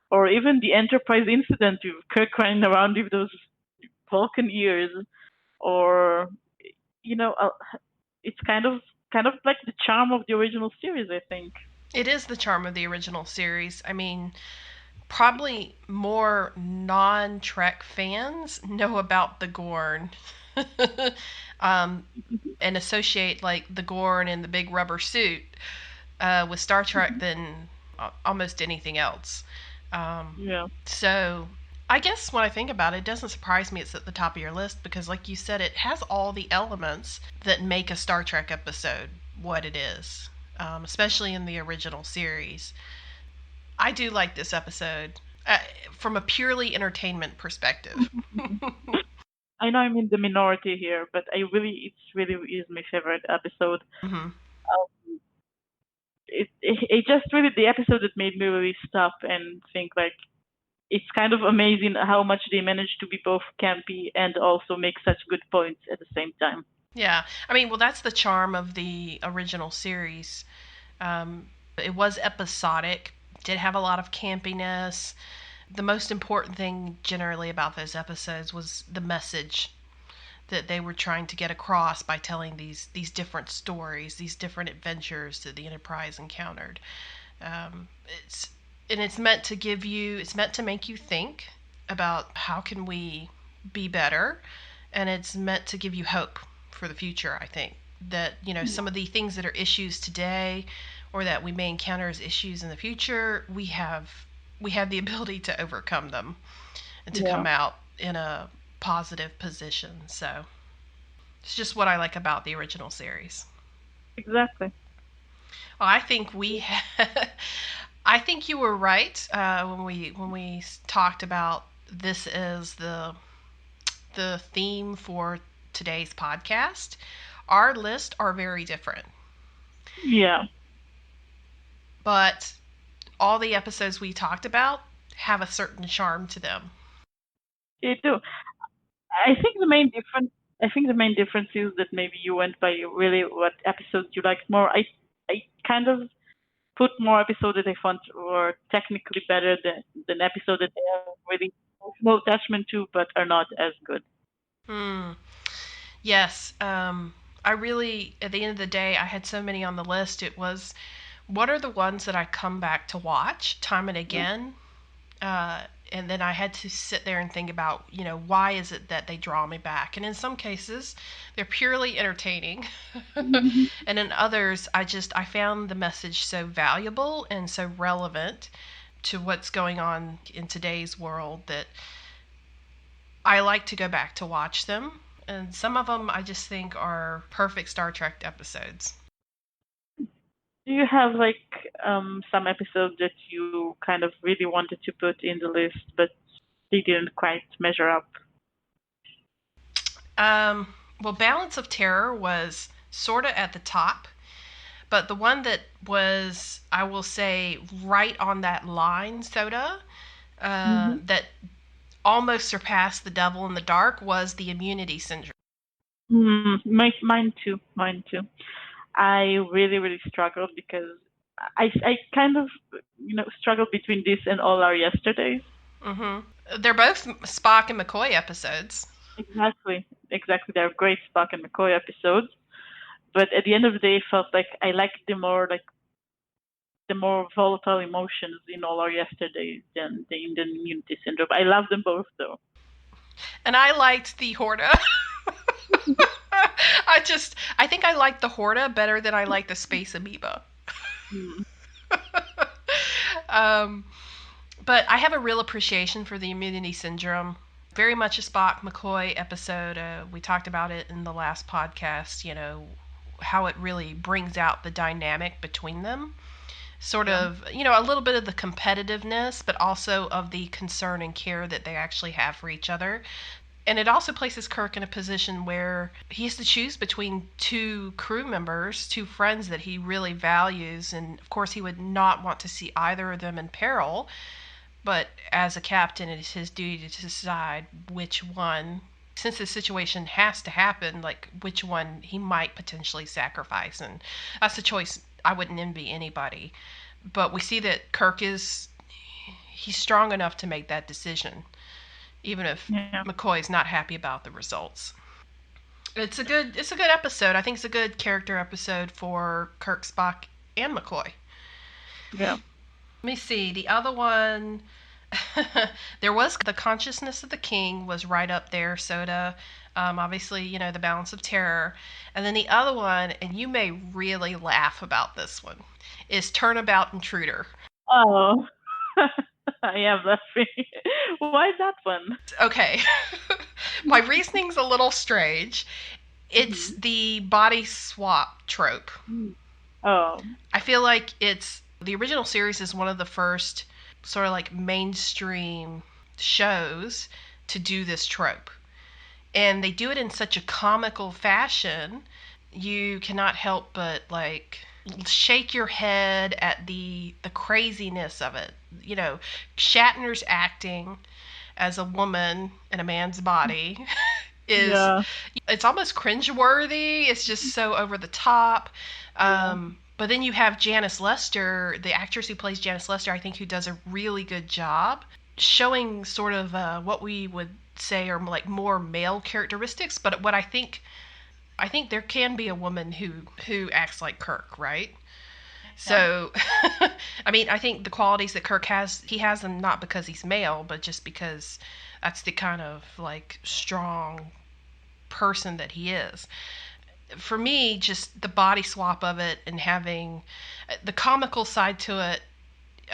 or even the Enterprise incident with Kirk running around with those Vulcan ears, or it's kind of like the charm of the original series, I think. It is the charm of the original series. I mean, probably more non-Trek fans know about the Gorn. And associate like the Gorn and the big rubber suit with Star Trek than almost anything else. Yeah. So I guess when I think about it, it doesn't surprise me it's at the top of your list because, like you said, it has all the elements that make a Star Trek episode what it is, especially in the original series. I do like this episode from a purely entertainment perspective. I know I'm in the minority here, but it really is my favorite episode. Mm-hmm. It just really the episode that made me really stop and think like it's kind of amazing how much they managed to be both campy and also make such good points at the same time. Yeah, I mean, well, that's the charm of the original series. It was episodic, did have a lot of campiness. The most important thing generally about those episodes was the message that they were trying to get across by telling these different stories, these different adventures that the Enterprise encountered. It's it's meant to it's meant to make you think about how can we be better, and it's meant to give you hope for the future. I think that some of the things that are issues today, or that we may encounter as issues in the future, we have the ability to overcome them and to come out in a positive position. So it's just what I like about the original series. Exactly. Well, I think I think you were right when we talked about this as the theme for today's podcast. Our lists are very different. Yeah. But all the episodes we talked about have a certain charm to them. They do. I think the main difference is that maybe you went by really what episodes you liked more. I kind of put more episodes that I found were technically better than episodes that they have really emotional attachment to, but are not as good. Yes. I really, at the end of the day, I had so many on the list. It was, what are the ones that I come back to watch time and again? And then I had to sit there and think about, why is it that they draw me back? And in some cases, they're purely entertaining. And in others, I found the message so valuable and so relevant to what's going on in today's world that I like to go back to watch them And some of them I just think are perfect Star Trek episodes. Do you have some episodes that you kind of really wanted to put in the list, but they didn't quite measure up? Well, Balance of Terror was sort of at the top, but the one that was, I will say, right on that line, Soda, that almost surpassed The Devil in the Dark was the Immunity Syndrome. Mine too. I really, really struggled because I kind of, struggled between this and All Our Yesterdays. They're both Spock and McCoy episodes. Exactly. They're great Spock and McCoy episodes. But at the end of the day, I felt like I liked the more volatile emotions in All Our Yesterdays than in the Immunity Syndrome. I love them both, though. And I liked the Horta. I think I liked the Horta better than I liked the Space Amoeba. But I have a real appreciation for the Immunity Syndrome. Very much a Spock McCoy episode. We talked about it in the last podcast, how it really brings out the dynamic between them. Sort of, a little bit of the competitiveness, but also of the concern and care that they actually have for each other. And it also places Kirk in a position where he has to choose between two crew members, two friends that he really values. And of course, he would not want to see either of them in peril. But as a captain, it is his duty to decide which one, since the situation has to happen, which one he might potentially sacrifice. And that's a choice I wouldn't envy anybody. But we see that Kirk he's strong enough to make that decision, even if McCoy's not happy about the results. It's a good episode. I think it's a good character episode for Kirk, Spock, and McCoy. Yeah. Let me see. The other one, there was The Consciousness of the King was right up there, Soda. Obviously, The Balance of Terror. And then the other one, and you may really laugh about this one, is Turnabout Intruder. Oh, I am laughing. Why that one? Okay. My reasoning's a little strange. It's the body swap trope. Oh. I feel like the original series is one of the first sort of mainstream shows to do this trope. And they do it in such a comical fashion, you cannot help but shake your head at the craziness of it. Shatner's acting as a woman in a man's body it's almost cringeworthy. It's just so over the top. But then you have Janice Lester, the actress who plays Janice Lester, I think, who does a really good job showing sort of what we would say are more male characteristics. But what I think there can be a woman who acts like Kirk, right? So, I mean, I think the qualities that Kirk has, he has them not because he's male, but just because that's the kind of strong person that he is. For me, just the body swap of it and having the comical side to it,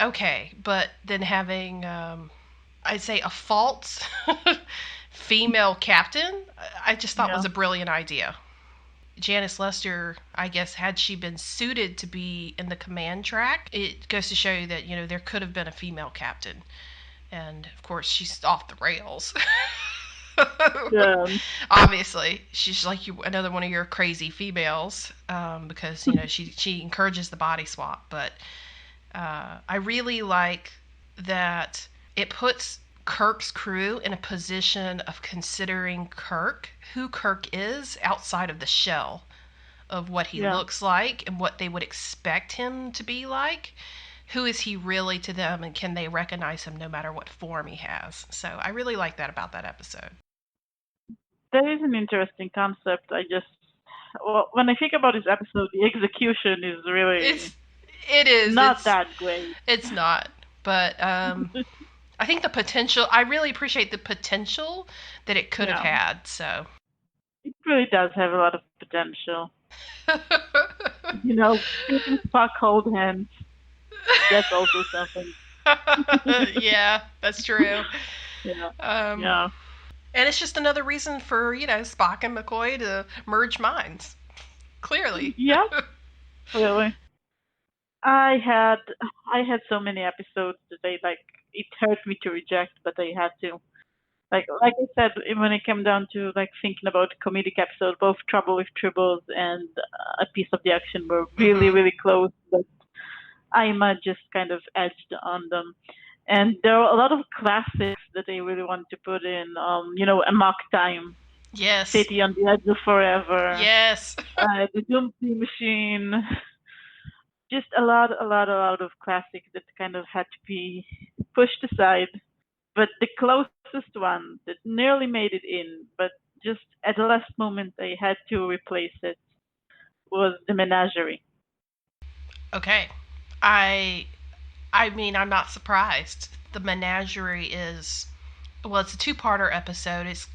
okay, but then having, I'd say, a false female captain, I just thought was a brilliant idea. Janice Lester, I guess, had she been suited to be in the command track, it goes to show you that, there could have been a female captain. And, of course, she's off the rails. Obviously, she's another one of your crazy females, because she encourages the body swap. But I really like that it puts Kirk's crew in a position of considering who Kirk is outside of the shell of what he looks like and what they would expect him to be like. Who is he really to them, and can they recognize him no matter what form he has? So I really like that about that episode. That is an interesting concept. When I think about this episode, the execution is really not that great. It's not, but I think the potential. I really appreciate the potential that it could have had. So it really does have a lot of potential. Spock hold hands. That's also something. Yeah, that's true. And it's just another reason for, Spock and McCoy to merge minds. Clearly. Yeah, really. I had I had so many episodes that it hurt me to reject, but I had to. Like I said, when it came down to thinking about comedic episodes, both Trouble with Tribbles and A Piece of the Action were really, Mm-hmm. really close, but Ima just kind of edged on them. And there are a lot of classics that they really want to put in. A Mock Time, Yes. City on the Edge of Forever, Yes. The Doomsday Machine. Just a lot of classics that kind of had to be pushed aside. But the closest one that nearly made it in, but just at the last moment they had to replace it, was the Menagerie. Okay. I I mean, I'm not surprised. The Menagerie is, well, it's a two-parter episode. It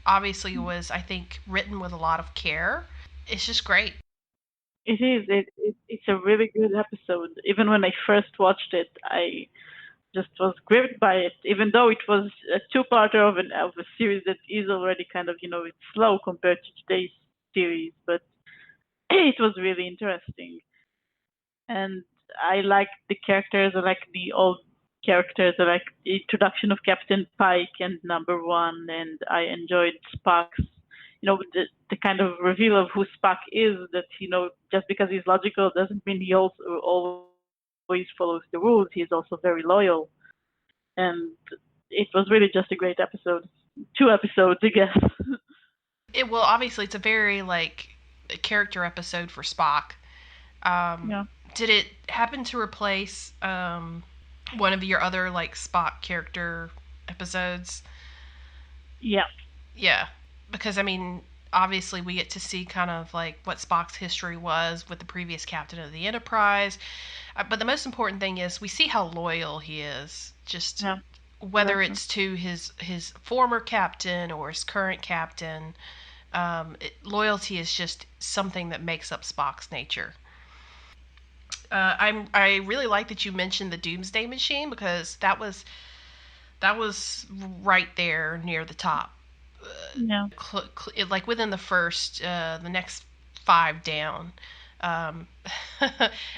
obviously was, I think, written with a lot of care. It's just great. It is. It's a really good episode. Even when I first watched it, I just was gripped by it. Even though it was a two-parter of a series that is already kind of it's slow compared to today's series, but it was really interesting. And I like the characters. I like the old characters. I like the introduction of Captain Pike and Number One, and I enjoyed Spock's, the kind of reveal of who Spock is. That just because he's logical doesn't mean he also always follows the rules. He's also very loyal, and it was really just a great episode. 2 episodes, I guess. Obviously, it's a very, a character episode for Spock. Um, Yeah. did it happen to replace one of your other, Spock character episodes? Yeah. Yeah. Because, I mean, obviously we get to see kind of what Spock's history was with the previous captain of the Enterprise. But the most important thing is we see how loyal he is. Just Yeah. whether Exactly. it's to his former captain or his current captain, loyalty is just something that makes up Spock's nature. I really like that you mentioned the Doomsday Machine because that was right there near the top. Yeah. Like within the next five down. And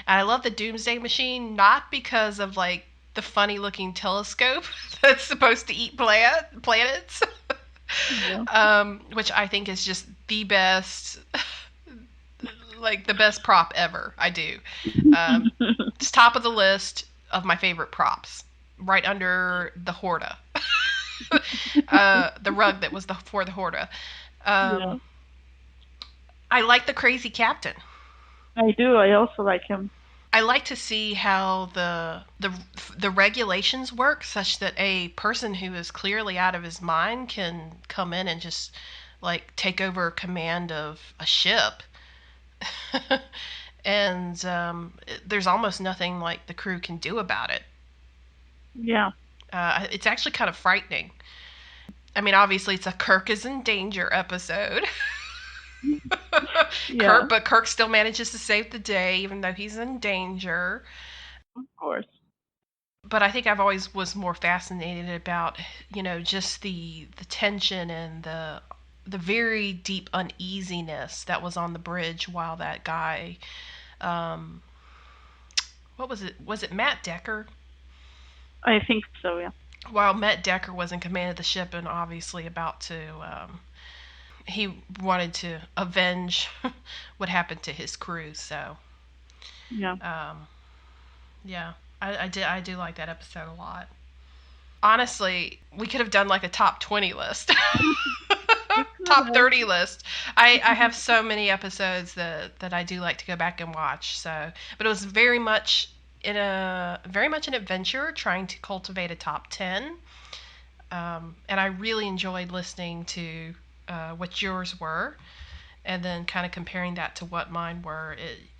I love the Doomsday Machine not because of the funny looking telescope that's supposed to eat planets, Yeah. which I think is just the best, the best prop ever. I do. It's top of the list of my favorite props, right under the Horta, the rug that was for the Horta. Yeah. Um, I like the crazy captain. I do. I also like him. I like to see how the regulations work, such that a person who is clearly out of his mind can come in and just take over command of a ship, and there's almost nothing the crew can do about it. Yeah. It's actually kind of frightening. I mean, obviously, it's a Kirk is in danger episode. Yeah. But Kirk still manages to save the day, even though he's in danger. Of course. But I think I've always was more fascinated about, just the tension and the very deep uneasiness that was on the bridge while that guy, um, what was it? Was it Matt Decker? I think so. Yeah. While Matt Decker was in command of the ship and obviously about to, he wanted to avenge what happened to his crew. So, Yeah. yeah, I do like that episode a lot. Honestly, we could have done a top 20 list. Top 30 list. I have so many episodes that I do like to go back and watch. So, but it was very much an adventure trying to cultivate a top 10. And I really enjoyed listening to what yours were, and then kind of comparing that to what mine were.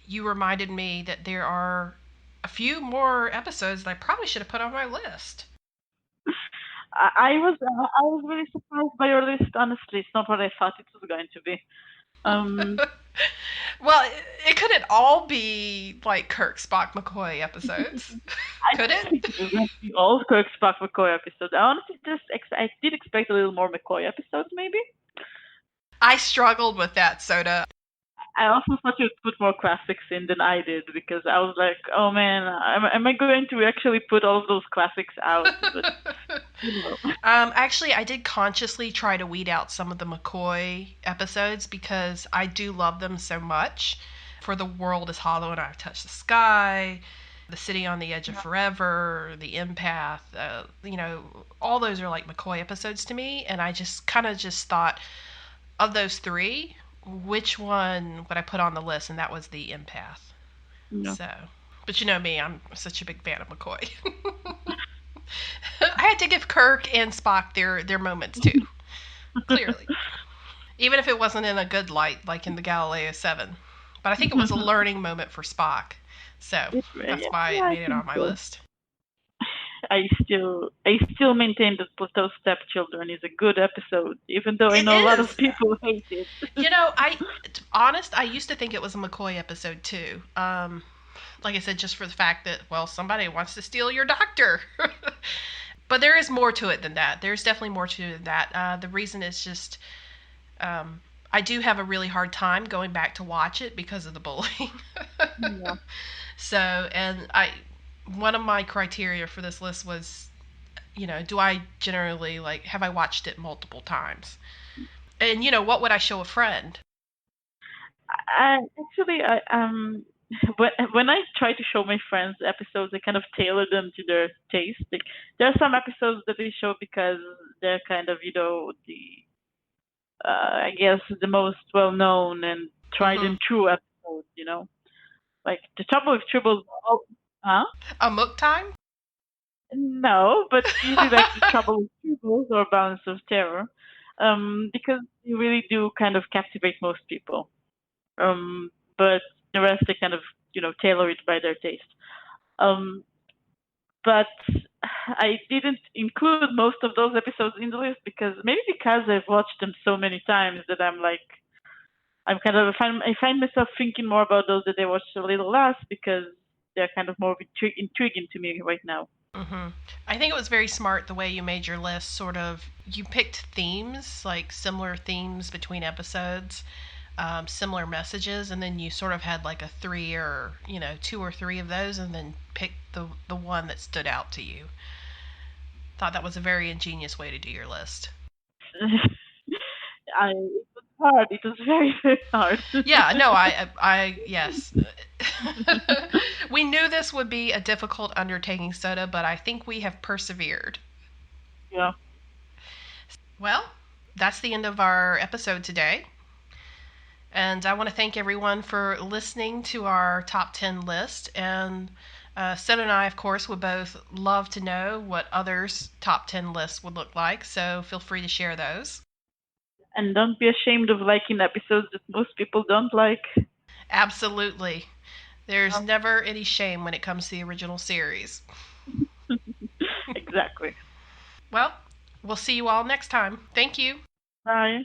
You reminded me that there are a few more episodes that I probably should have put on my list. I was really surprised by your list. Honestly, it's not what I thought it was going to be. Well, it couldn't all be like Kirk, Spock, McCoy episodes, I could didn't it? think it was going to be all Kirk, Spock, McCoy episodes. I honestly I did expect a little more McCoy episodes, maybe. I struggled with that, Soda. I also thought you'd put more classics in than I did because I was like, oh man, am I going to actually put all of those classics out? But you know. Actually, I did consciously try to weed out some of the McCoy episodes because I do love them so much. For the World is Hollow and I've Touched the Sky, The City on the Edge of Forever, The Empath, all those are like McCoy episodes to me, and I just kind of just thought of those three, which one would I put on the list, and that was The Empath. Yeah. So, but you know me, I'm such a big fan of McCoy. I had to give Kirk and Spock their moments too, clearly. Even if it wasn't in a good light, like in the Galileo 7. But I think it was a learning moment for Spock. So that's why it I made it think on my so. list. I still maintain that Pluto's Stepchildren is a good episode, even though I It know a lot of is. people hate it. I used to think it was a McCoy episode too. Like I said, just for the fact that, well, somebody wants to steal your doctor. But there is more to it than that. There's definitely more to it than that. The reason is just I do have a really hard time going back to watch it because of the bullying. Yeah. So, and one of my criteria for this list was, do I generally like, have I watched it multiple times? And, what would I show a friend? When I try to show my friends episodes, I kind of tailor them to their taste. Like, there are some episodes that they show because they're kind of I guess the most well known and tried Mm-hmm. and true episodes. Like the Trouble with Tribbles. Oh, huh? A Mook Time? No, but usually like the Trouble with Tribbles or Balance of Terror, because you really do kind of captivate most people. But the rest they kind of tailor it by their taste. Um, but I didn't include most of those episodes in the list because I've watched them so many times that I find myself thinking more about those that I watched a little less because they're kind of more intriguing to me right now. Mm-hmm. I think it was very smart the way you made your list. Sort of, you picked themes, like similar themes between episodes, similar messages, and then you sort of had like a three or two or three of those, and then picked the one that stood out to you. Thought that was a very ingenious way to do your list. It was hard. It was very, very hard. Yeah, no, yes. We knew this would be a difficult undertaking, Soda, but I think we have persevered. Yeah. Well, that's the end of our episode today. And I want to thank everyone for listening to our top 10 list. And Soda and I, of course, would both love to know what others' top 10 lists would look like. So feel free to share those. And don't be ashamed of liking episodes that most people don't like. Absolutely. There's never any shame when it comes to the original series. Exactly. Well, we'll see you all next time. Thank you. Bye.